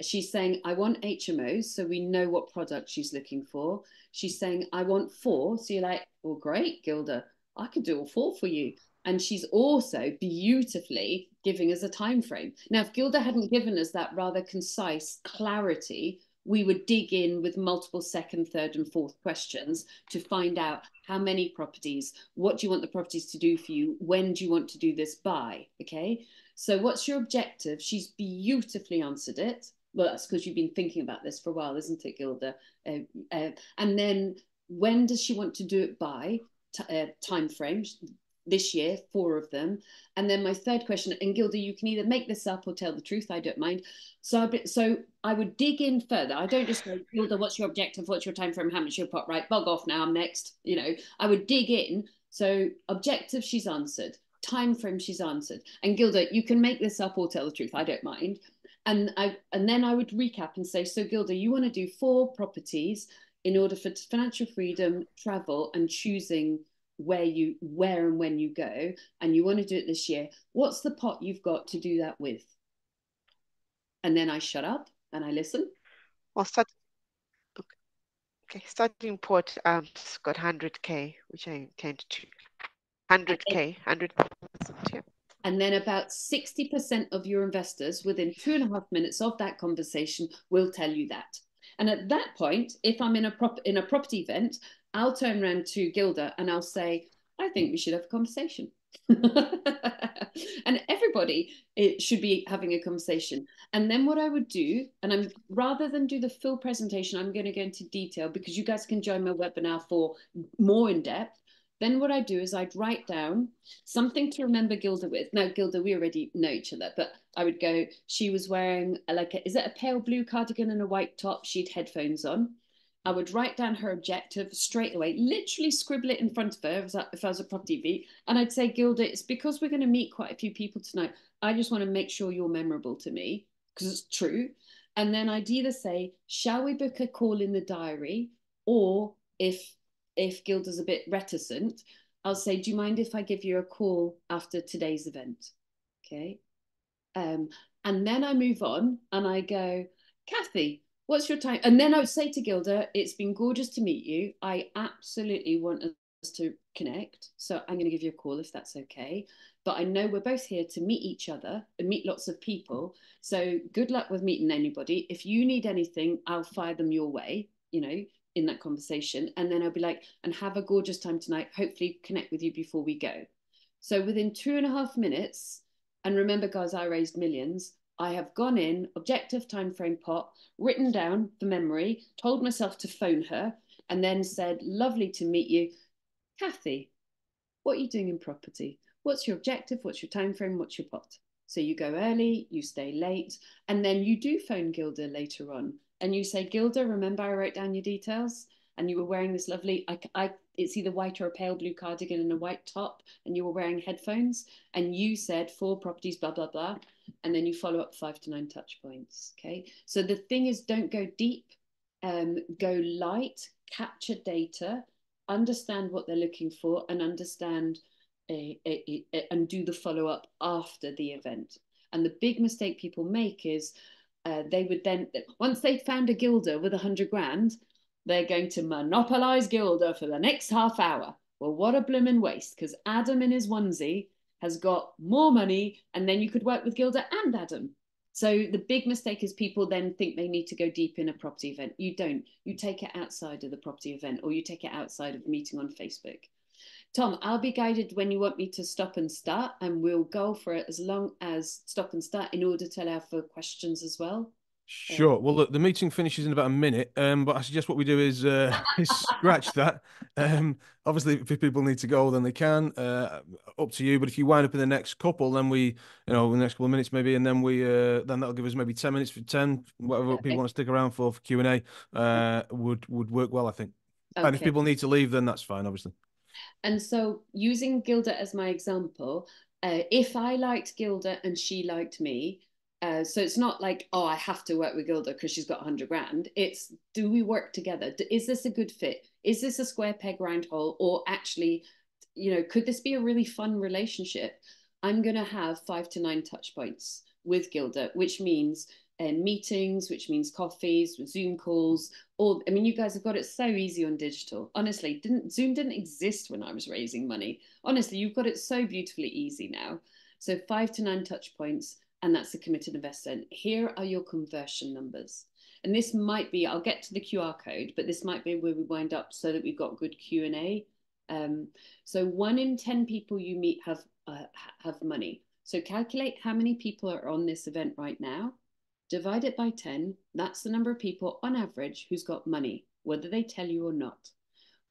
She's saying, I want HMOs, so we know what product she's looking for. She's saying, I want four. So you're like, well, great, Gilda, I could do all four for you. And she's also beautifully giving us a time frame. Now, if Gilda hadn't given us that rather concise clarity, we would dig in with multiple second, third, and fourth questions to find out how many properties, what do you want the properties to do for you, when do you want to do this by? Okay. So, what's your objective? She's beautifully answered it. Well, that's because you've been thinking about this for a while, isn't it, Gilda? And then when does she want to do it by? Time frame this year, four of them. And then my third question, and Gilda, you can either make this up or tell the truth. I don't mind. So I would dig in further. I don't just go, Gilda, what's your objective? What's your time frame? How much your pot? Right, bug off now. I'm next. I would dig in. So objective, she's answered. Time frame, she's answered. And Gilda, you can make this up or tell the truth. I don't mind. And then I would recap and say, so Gilda, you want to do four properties in order for financial freedom, travel, and choosing where and when you go, and you want to do it this year. What's the pot you've got to do that with? And then I shut up and I listen. Well, starting port it's got 100K, which I intend to And then, 100K, 100,000. Yeah. and then about 60% of your investors within 2.5 minutes of that conversation will tell you that. And at that point, if I'm in a property event, I'll turn around to Gilda and I'll say, I think we should have a conversation. And everybody should be having a conversation. And then what I would do, and I'm rather than do the full presentation, I'm going to go into detail because you guys can join my webinar for more in depth. Then what I do is I'd write down something to remember Gilda with. Now, Gilda, we already know each other, but I would go, she was wearing is it a pale blue cardigan and a white top? She had headphones on. I would write down her objective straight away, literally scribble it in front of her if I was a property V. And I'd say, Gilda, it's because we're going to meet quite a few people tonight. I just want to make sure you're memorable to me because it's true. And then I'd either say, shall we book a call in the diary? Or if Gilda's a bit reticent, I'll say, do you mind if I give you a call after today's event? Okay. Um, and then I move on and I go, Kathy, what's your time? And then I would say to Gilda, it's been gorgeous to meet you. I absolutely want us to connect. So I'm going to give you a call if that's okay. But I know we're both here to meet each other and meet lots of people. So good luck with meeting anybody. If you need anything, I'll fire them your way, in that conversation. And then I'll be like, and have a gorgeous time tonight. Hopefully connect with you before we go. So within 2.5 minutes, and remember, guys, I raised millions. I have gone in, objective time frame pot, written down the memory, told myself to phone her, and then said, lovely to meet you. Kathy, what are you doing in property? What's your objective? What's your time frame? What's your pot? So you go early, you stay late, and then you do phone Gilda later on. And you say, Gilda, remember I wrote down your details? And you were wearing this lovely, it's either white or a pale blue cardigan and a white top, and you were wearing headphones. And you said 4 properties, blah, blah, blah. And then you follow up 5 to 9 touch points. Okay. So the thing is, don't go deep, go light, capture data, understand what they're looking for, and understand and do the follow up after the event. And the big mistake people make is they would then, once they found a Gilda with 100 grand, they're going to monopolize Gilda for the next half hour. Well, what a bloomin' waste, because Adam in his onesie has got more money, and then you could work with Gilda and Adam. So the big mistake is people then think they need to go deep in a property event. You don't. You take it outside of the property event, or you take it outside of meeting on Facebook. Tom, I'll be guided when you want me to stop and start, and we'll go for it as long as stop and start in order to allow for questions as well. Sure. Well, look, the meeting finishes in about a minute, but I suggest what we do is, is scratch that. Obviously, if people need to go, then they can. Up to you. But if you wind up in the next couple, then the next couple of minutes maybe, and then then that'll give us maybe 10 minutes for 10, whatever people want to stick around for Q&A, would work well, I think. Okay. And if people need to leave, then that's fine, obviously. And so, using Gilda as my example, if I liked Gilda and she liked me. So it's not like, oh, I have to work with Gilda because she's got 100 grand. It's, do we work together? Is this a good fit? Is this a square peg round hole? Or actually, could this be a really fun relationship? I'm going to have 5 to 9 touch points with Gilda, which means meetings, which means coffees, Zoom calls. I mean, you guys have got it so easy on digital. Honestly, Zoom didn't exist when I was raising money. Honestly, you've got it so beautifully easy now. So 5 to 9 touch points, and that's a committed investor. Here are your conversion numbers. And this might be, I'll get to the QR code, but this might be where we wind up so that we've got good Q&A. So 1 in 10 people you meet have money. So calculate how many people are on this event right now. Divide it by 10. That's the number of people on average who's got money, whether they tell you or not.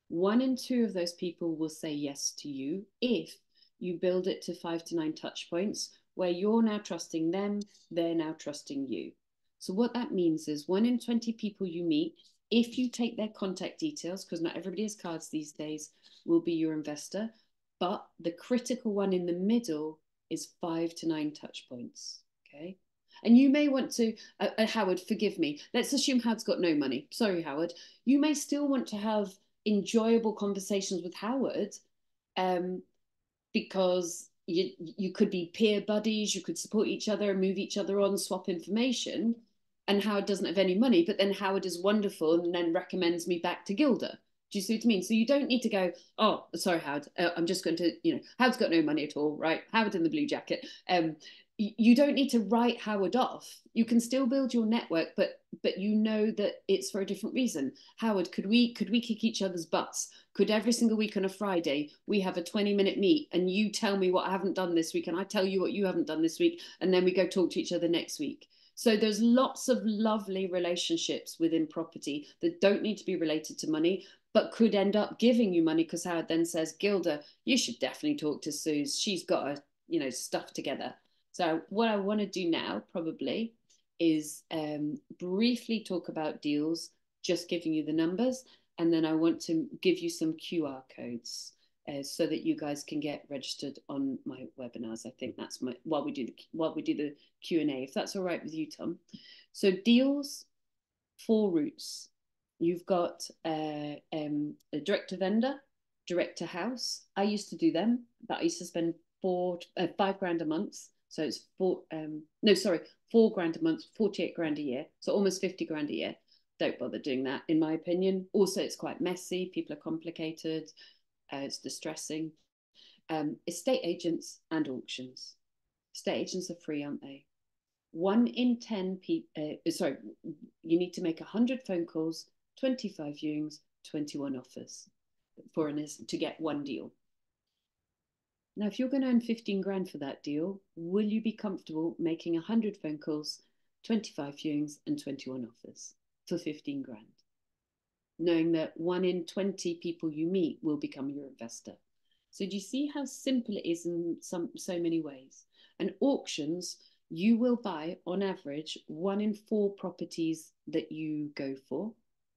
1 in 2 of those people will say yes to you if you build it to 5 to 9 touch points, where you're now trusting them, they're now trusting you. So what that means is 1 in 20 people you meet, if you take their contact details, because not everybody has cards these days, will be your investor. But the critical one in the middle is 5 to 9 touch points. Okay. And you may want to, Howard, forgive me. Let's assume Howard's got no money. Sorry, Howard. You may still want to have enjoyable conversations with Howard, because you could be peer buddies, you could support each other, move each other on, swap information. And Howard doesn't have any money, but then Howard is wonderful and then recommends me back to Gilda. Do you see what I mean? So you don't need to go, oh, sorry, Howard, I'm just going to, Howard's got no money at all, right? Howard in the blue jacket. You don't need to write Howard off. You can still build your network, but you know that it's for a different reason. Howard, could we kick each other's butts? Could every single week on a Friday we have a 20-minute meet, and you tell me what I haven't done this week, and I tell you what you haven't done this week, and then we go talk to each other next week. So there's lots of lovely relationships within property that don't need to be related to money, but could end up giving you money, because Howard then says, Gilda, you should definitely talk to Suze. She's got her, stuff together. So what I want to do now probably is briefly talk about deals, just giving you the numbers, and then I want to give you some QR codes so that you guys can get registered on my webinars. I think that's while we do the Q&A, if that's all right with you, Tom. So deals, 4 routes. You've got a direct to vendor, direct to house. I used to do them, but I used to spend 5 grand a month. So it's 4 grand a month, 48 grand a year. So almost 50 grand a year. Don't bother doing that, in my opinion. Also, it's quite messy. People are complicated. It's distressing. Estate agents and auctions. Estate agents are free, aren't they? 1 in 10 people, you need to make 100 phone calls, 25 viewings, 21 offers to get 1 deal. Now, if you're going to earn 15 grand for that deal, will you be comfortable making 100 phone calls, 25 viewings, and 21 offers for 15 grand? Knowing that 1 in 20 people you meet will become your investor. So do you see how simple it is in so many ways? And auctions, you will buy on average 1 in 4 properties that you go for.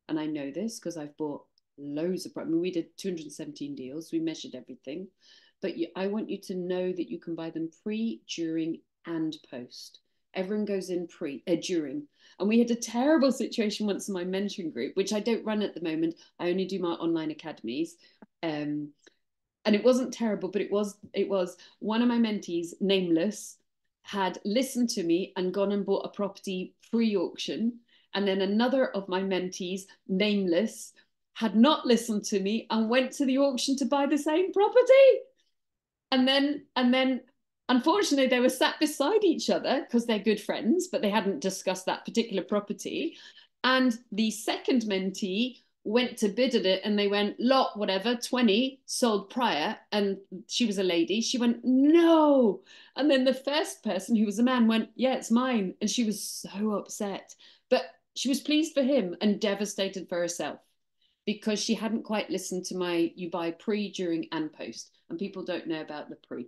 And I know this because I've bought loads of properties. I mean, we did 217 deals. We measured everything. But I want you to know that you can buy them pre, during, and post. Everyone goes in during. And we had a terrible situation once in my mentoring group, which I don't run at the moment. I only do my online academies. And it wasn't terrible, but it was one of my mentees, nameless, had listened to me and gone and bought a property pre-auction. And then another of my mentees, nameless, had not listened to me and went to the auction to buy the same property. And then unfortunately they were sat beside each other because they're good friends, but they hadn't discussed that particular property. And the second mentee went to bid at it and they went, lot, whatever, 20, sold prior. And she was a lady. She went, no. And then the first person, who was a man, went, yeah, it's mine. And she was so upset. But she was pleased for him and devastated for herself because she hadn't quite listened to my you buy pre, during, and post. And people don't know about the pre.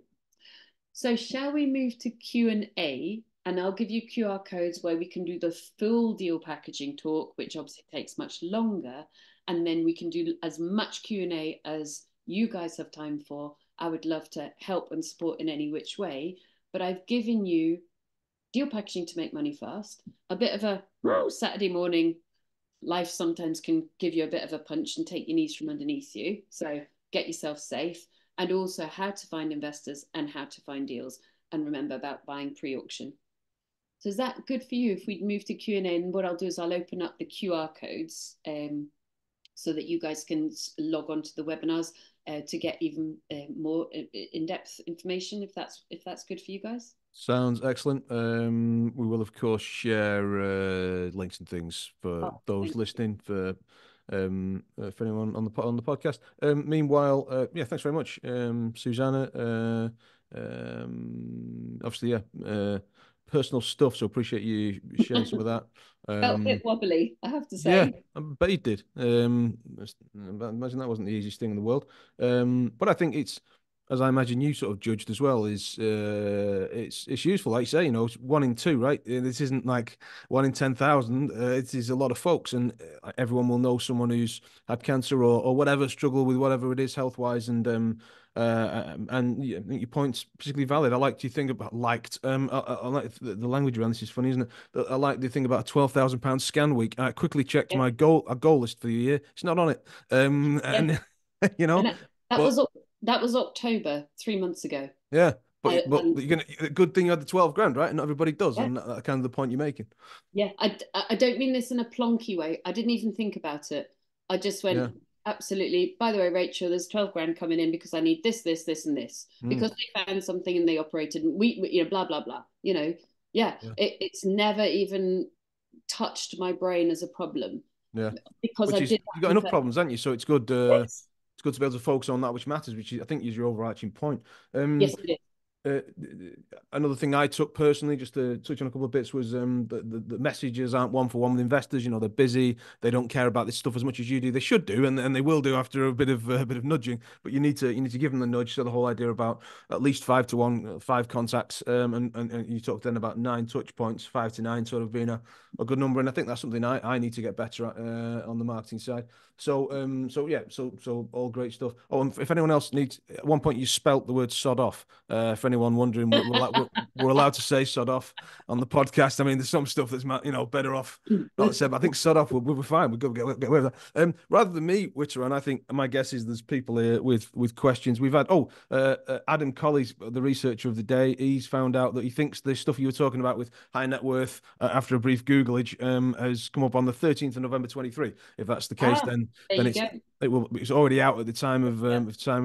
So shall we move to Q&A? And I'll give you QR codes where we can do the full deal packaging talk, which obviously takes much longer. And then we can do as much Q&A as you guys have time for. I would love to help and support in any which way. But I've given you deal packaging to make money fast, a bit of a Saturday morning. Life sometimes can give you a bit of a punch and take your knees from underneath you. So get yourself safe. And also how to find investors and how to find deals. And remember about buying pre-auction. So is that good for you if we move to Q&A? And what I'll do is I'll open up the QR codes so that you guys can log on to the webinars to get even more in-depth information if that's good for you guys. Sounds excellent. We will of course share links and things for those listening for anyone on the podcast. Meanwhile, yeah, thanks very much, Susannah. Obviously, yeah, personal stuff. So appreciate you sharing some of that. Felt a bit wobbly, I have to Yeah, say. I bet you did. Imagine that wasn't the easiest thing in the world. But I think it's, as I imagine you sort of judged as well, is it's useful. Like you say, it's 1 in 2, right? This isn't like 1 in 10,000. It is a lot of folks, and everyone will know someone who's had cancer or whatever, struggle with whatever it is health wise, and yeah, I think your point's particularly valid. I liked your thing about liked. I like the language around this is funny, isn't it? I like the thing about a £12,000 scan week. I quickly checked Yeah. my goal list for the year. It's not on it. And And that but was October 3 months ago. yeah, but And you're gonna good thing you had the 12 grand, right? And not everybody does, yeah, and that's kind of the point you're making. yeah. I don't mean this in a plonky way. I didn't even think about it. I just went, Yeah. absolutely. By the way, Rachel, there's 12 grand coming in because I need this, this, this, and this. Mm, Because they found something and they operated, and we blah, blah, blah. Yeah, yeah. it's never even touched my brain as a problem Yeah. because Which I is did you that got enough confess. problems, haven't you? So it's good. Yes, It's good to be able to focus on that which matters, which I think is your overarching point. yes, it is. Uh, Another thing I took personally, just to touch on a couple of bits, was the messages aren't one for one with investors. They're busy. They don't care about this stuff as much as you do. They should do, and they will do after a bit of nudging. But you need to give them the nudge. So the whole idea about at least 5 to 1, 5 contacts, and you talked then about 9 touch points, 5 to 9, sort of being a good number. And I think that's something I need to get better at on the marketing side. So yeah, so all great stuff. Oh, and if anyone else needs, at one point you spelt the word sod off. For anyone wondering, we're allowed to say sod off on the podcast. I mean, there's some stuff that's better off not said, but I think sod off we'll be fine. We'll get away with that. Rather than me witter, and I think my guess is there's people here with questions. We've had Adam Colley's the researcher of the day. He's found out that he thinks the stuff you were talking about with high net worth after a brief Googleage has come up on the 13th of November 23. If that's the case, There then you go. it's already out at the time of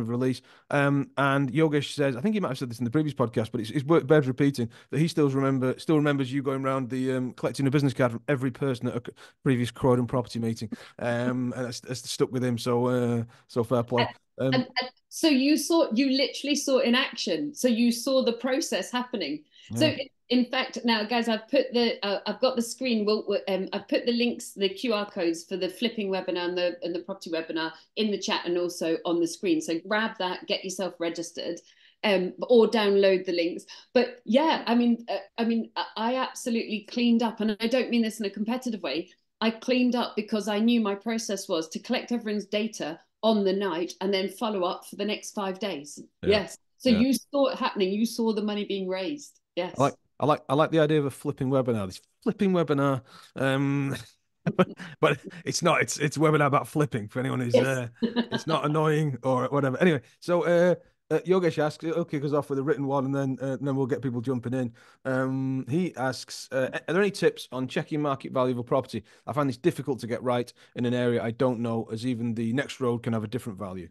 release. And Yogesh says, I think he might have said this in the previous podcast, but it's worth repeating that he still remembers you going around the collecting a business card from every person at a previous Croydon property meeting, and that's stuck with him. So fair play. And so you literally saw in action. So you saw the process happening. Yeah. So in fact, now guys, I've got the screen. I've put the links, the QR codes for the flipping webinar and the property webinar in the chat and also on the screen. So grab that, get yourself registered. Or download the links. But yeah, I mean, I absolutely cleaned up, and I don't mean this in a competitive way. I cleaned up because I knew my process was to collect everyone's data on the night and then follow up for the next 5 days. Yeah. Yes. So Yeah. you saw it happening. You saw the money being raised. Yes. I like the idea of a flipping webinar. This flipping webinar, but it's not. It's a webinar about flipping for anyone who's Yes. it's not annoying or whatever. Anyway, so Yogesh asks, okay, goes off with a written one, and then we'll get people jumping in. He asks, are there any tips on checking market value of a property? I find this difficult to get right in an area I don't know, as even the next road can have a different value.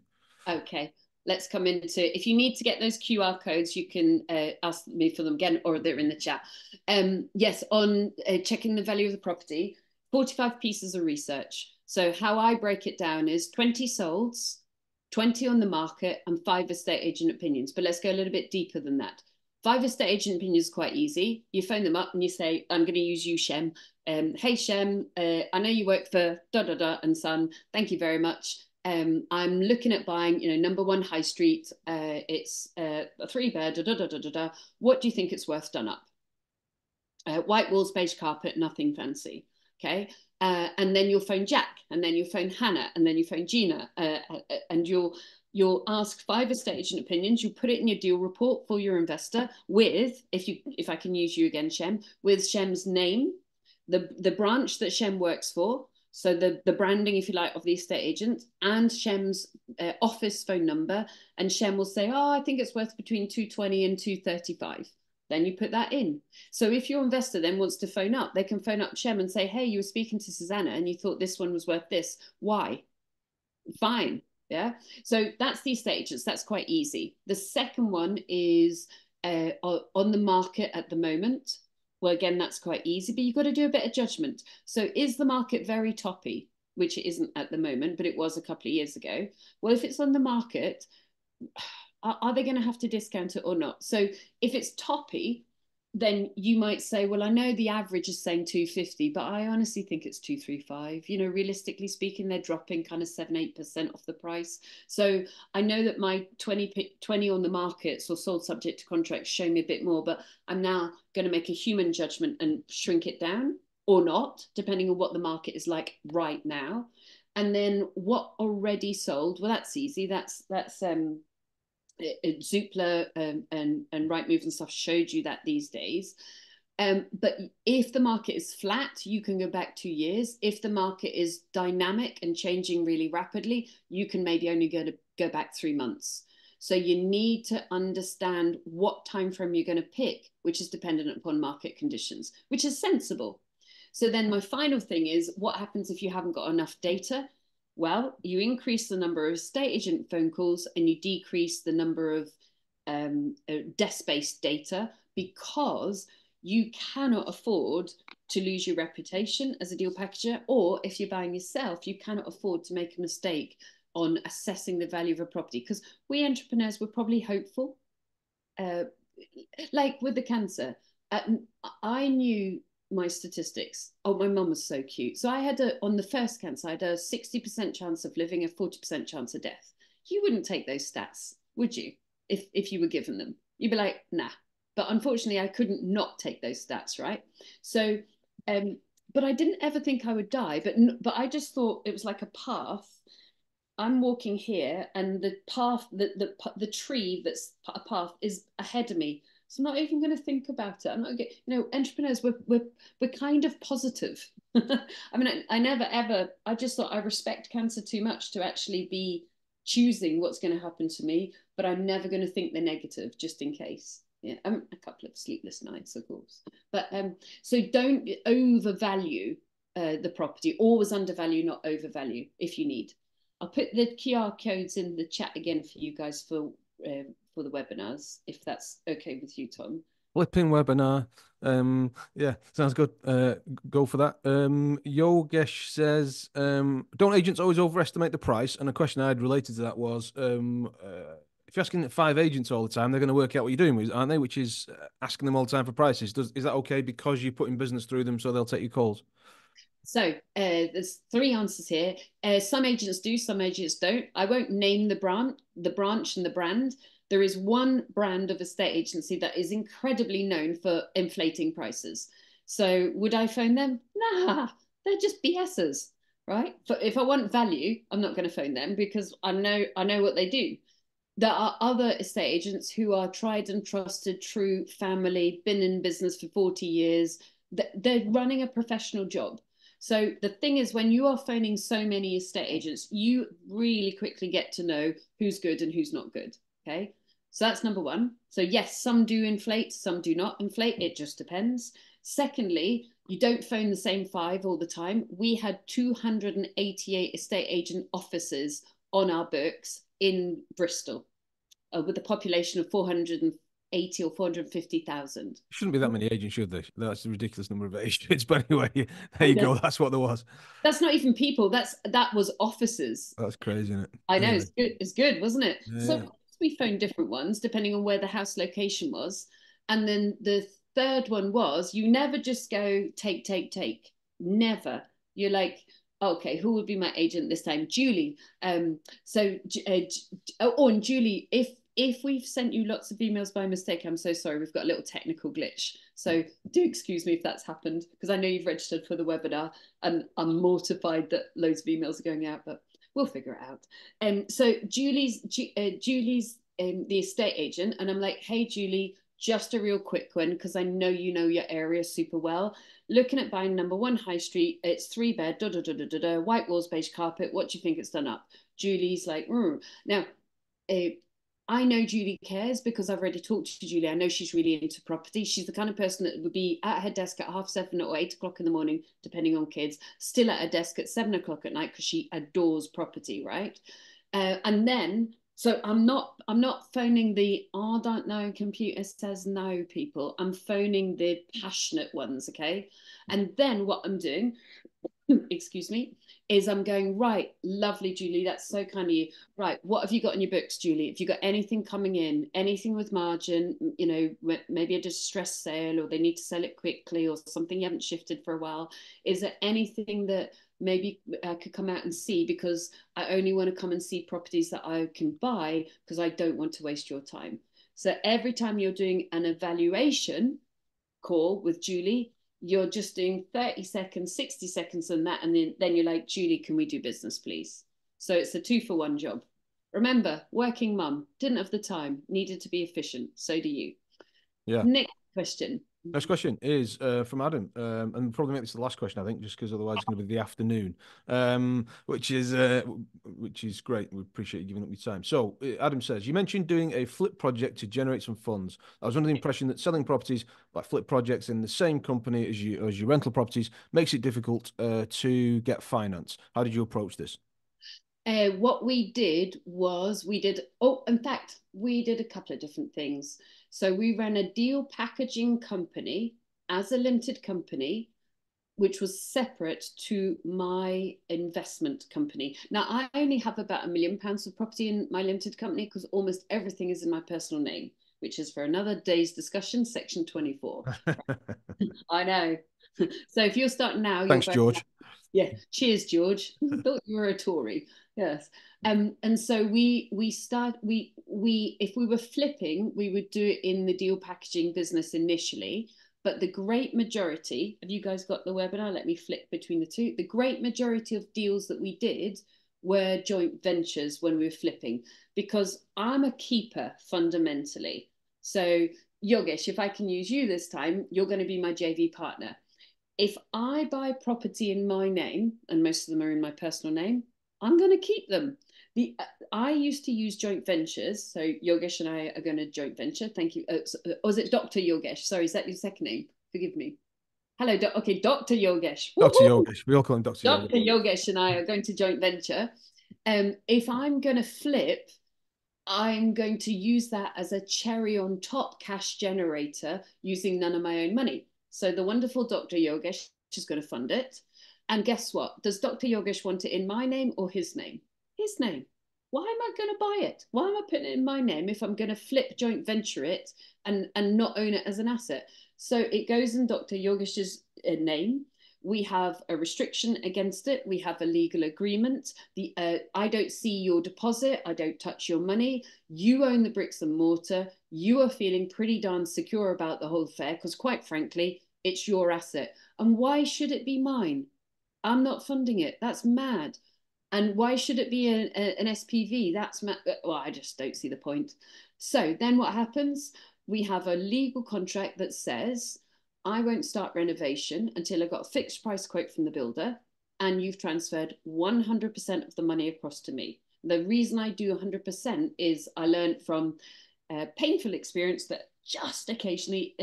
Okay, let's come into, if you need to get those QR codes, you can ask me for them again, or they're in the chat. Yes, on checking the value of the property, 45 pieces of research. So how I break it down is 20 solds, 20 on the market, and 5 estate agent opinions. But let's go a little bit deeper than that. 5 estate agent opinions is quite easy. You phone them up and you say, I'm going to use you, Shem. Hey, Shem, I know you work for and Son. Thank you very much. I'm looking at buying, number 1 High Street. It's a 3-bed. What do you think it's worth done up? White walls, beige carpet, nothing fancy. Okay. And then you'll phone Jack, and then you'll phone Hannah, and then you phone Gina, and you'll ask 5 estate agent opinions. You put it in your deal report for your investor with, if I can use you again, Shem, with Shem's name, the branch that Shem works for. So the branding, if you like, of the estate agent, and Shem's office phone number. And Shem will say, oh, I think it's worth between 220 and 235. Then you put that in. So if your investor then wants to phone up, they can phone up Shem and say, hey, you were speaking to Susannah and you thought this one was worth this. Why? Fine. Yeah. So that's the estate agents. That's quite easy. The second one is on the market at the moment. Well, again, that's quite easy, but you've got to do a bit of judgment. So is the market very toppy, which it isn't at the moment, but it was a couple of years ago? Well, if it's on the market, are they going to have to discount it or not? So if it's toppy, then you might say, well, I know the average is saying 250, but I honestly think it's 235. Realistically speaking, they're dropping kind of 7-8% off the price. So I know that my 20 on the markets or sold subject to contract show me a bit more, but I'm now going to make a human judgment and shrink it down or not, depending on what the market is like right now. And then what already sold? Well, that's easy. That's Zoopla and Rightmove and stuff showed you that these days. But if the market is flat, you can go back 2 years. If the market is dynamic and changing really rapidly, you can maybe only go back 3 months. So you need to understand what time frame you're going to pick, which is dependent upon market conditions, which is sensible. So then my final thing is, what happens if you haven't got enough data? Well, you increase the number of estate agent phone calls and you decrease the number of desk-based data, because you cannot afford to lose your reputation as a deal packager, or if you're buying yourself, you cannot afford to make a mistake on assessing the value of a property, because we entrepreneurs were probably hopeful. Like with the cancer, I knew my statistics. Oh, my mum was so cute. So I had on the first cancer, I had a 60% chance of living, a 40% chance of death. You wouldn't take those stats, would you? If you were given them, you'd be like, nah. But unfortunately, I couldn't not take those stats, right? So, but I didn't ever think I would die. But I just thought it was like a path. I'm walking here, and the path, the tree that's a path is ahead of me. So I'm not even going to think about it. I'm not, entrepreneurs, we're kind of positive. I mean, I never ever. I just thought I respect cancer too much to actually be choosing what's going to happen to me. But I'm never going to think the negative, just in case. Yeah, a couple of sleepless nights, of course. But so don't overvalue the property. Always undervalue, not overvalue, if you need. I'll put the QR codes in the chat again for you guys for the webinars, if that's okay with you, Tom. Flipping webinar. Yeah, sounds good. Go for that. Yogesh says, don't agents always overestimate the price? And a question I had related to that was, if you're asking 5 agents all the time, they're going to work out what you're doing, aren't they? Which is asking them all the time for prices. Is that okay because you're putting business through them, so they'll take your calls? So there's 3 answers here. Some agents do, some agents don't. I won't name the branch and the brand. There is one brand of estate agency that is incredibly known for inflating prices. So would I phone them? Nah, they're just BSers, right? If I want value, I'm not going to phone them because I know what they do. There are other estate agents who are tried and trusted, true family, been in business for 40 years. They're running a professional job. So the thing is, when you are phoning so many estate agents, you really quickly get to know who's good and who's not good. Okay. So that's number one. So yes, some do inflate, some do not inflate. It just depends. Secondly, you don't phone the same 5 all the time. We had 288 estate agent offices on our books in Bristol, with a population of 480 or 450,000. Shouldn't be that many agents, should there? That's a ridiculous number of agents. But anyway, there you I know. go. That's what there was. That's not even people. That was offices. That's crazy, isn't it? I know, Anyway, it's good, wasn't it? So yeah. we phoned different ones depending on where the house location was. And then the third one was you never just go take. Never. You're like, okay, who would be my agent this time? Julie. And Julie, if we've sent you lots of emails by mistake, I'm so sorry. We've got a little technical glitch. So do excuse me if that's happened, because I know you've registered for the webinar and I'm mortified that loads of emails are going out, but we'll figure it out. So Julie's the estate agent, and I'm like, hey Julie, just a real quick one because I know you know your area super well. Looking at buying number 1 High Street, it's 3 bed, white walls, beige carpet. What do you think it's done up? Julie's like, now. I know Julie cares because I've already talked to Julie. I know she's really into property. She's the kind of person that would be at her desk at 7:30 or 8 o'clock in the morning, depending on kids, still at her desk at 7 o'clock at night because she adores property, right? And then, so I'm not phoning the I don't know, computer says no people. I'm phoning the passionate ones, okay? And then what I'm doing, excuse me, is I'm going, right, lovely, Julie, that's so kind of you. Right, what have you got in your books, Julie? Have you got anything coming in, anything with margin, maybe a distressed sale, or they need to sell it quickly, or something you haven't shifted for a while? Is there anything that maybe I could come out and see? Because I only want to come and see properties that I can buy because I don't want to waste your time. So every time you're doing an evaluation call with Julie, you're just doing 30 seconds, 60 seconds and that. And then you're like, Julie, can we do business, please? So it's a 2-for-1 job. Remember, working mum, didn't have the time, needed to be efficient. So do you. Yeah. Next question. Next question is from Adam, and we'll probably make this the last question, I think, just because otherwise it's going to be the afternoon, which is great. We appreciate you giving up your time. So Adam says, you mentioned doing a flip project to generate some funds. I was under the impression that selling properties like flip projects in the same company as your rental properties makes it difficult to get finance. How did you approach this? What we did was in fact, we did a couple of different things. So we ran a deal packaging company as a limited company, which was separate to my investment company. Now, I only have about £1 million of property in my limited company because almost everything is in my personal name, which is for another day's discussion, section 24. I know. So if you're starting now, Thanks, George. Yeah, cheers, George. Thought you were a Tory. Yes. And so we if we were flipping, we would do it in the deal packaging business initially. But the great majority, have you guys got the webinar? Let me flip between the two. The great majority of deals that we did were joint ventures when we were flipping, because I'm a keeper fundamentally. So Yogesh, if I can use you this time, you're going to be my JV partner. If I buy property in my name, and most of them are in my personal name, I'm going to keep them. I used to use joint ventures. So Yogesh and I are going to joint venture. Thank you. Or is it Dr. Yogesh? Sorry, is that your second name? Forgive me. Hello, okay, Dr. Yogesh. Dr. Yogesh. We all call him Dr. Dr. Yogesh and I are going to joint venture. If I'm going to flip, I'm going to use that as a cherry on top cash generator using none of my own money. So the wonderful Dr. Yogesh is going to fund it. And guess what? Does Dr. Yogesh want it in my name or his name? His name. Why am I going to buy it? Why am I putting it in my name if I'm going to flip joint venture it and not own it as an asset? So it goes in Dr. Yogesh's name. We have a restriction against it. We have a legal agreement. I don't see your deposit. I don't touch your money. You own the bricks and mortar. You are feeling pretty darn secure about the whole affair because, quite frankly, it's your asset. And why should it be mine? I'm not funding it. That's mad. And why should it be an SPV? That's mad. Well, I just don't see the point. So then what happens? We have a legal contract that says I won't start renovation until I got a fixed price quote from the builder and you've transferred 100% of the money across to me. The reason I do 100% is I learned from painful experience that just occasionally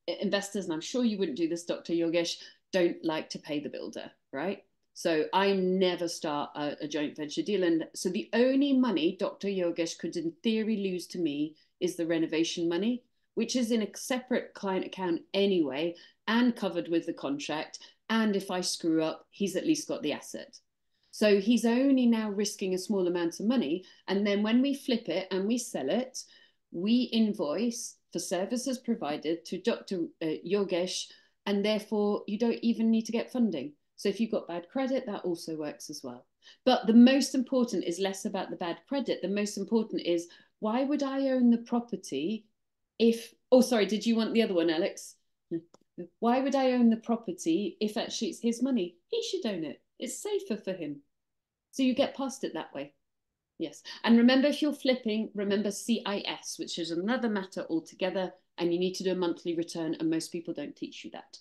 investors, and I'm sure you wouldn't do this, Dr. Yogesh, don't like to pay the builder, right? So I never start a joint venture deal. And so the only money Dr. Yogesh could in theory lose to me is the renovation money, which is in a separate client account anyway, and covered with the contract. And if I screw up, he's at least got the asset. So he's only now risking a small amount of money. And then when we flip it and we sell it, we invoice for services provided to Dr. Yogesh, and therefore you don't even need to get funding. So if you've got bad credit, that also works as well. But the most important is less about the bad credit. The most important is, why would I own the property if, oh, sorry, did you want the other one, Alex? Why would I own the property if actually it's his money? He should own it. It's safer for him. So you get past it that way. Yes. And remember, if you're flipping, remember CIS, which is another matter altogether. And you need to do a monthly return. And most people don't teach you that.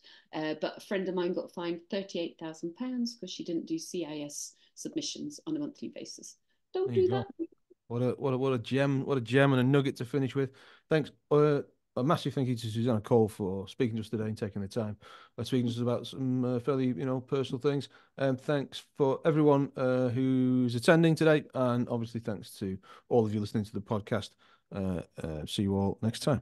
But a friend of mine got fined £38,000 because she didn't do CIS submissions on a monthly basis. Don't do that. What a gem, and a nugget to finish with. Thanks. A massive thank you to Susannah Cole for speaking to us today and taking the time, speaking to us about some fairly, personal things. And thanks for everyone who's attending today, and obviously thanks to all of you listening to the podcast. See you all next time.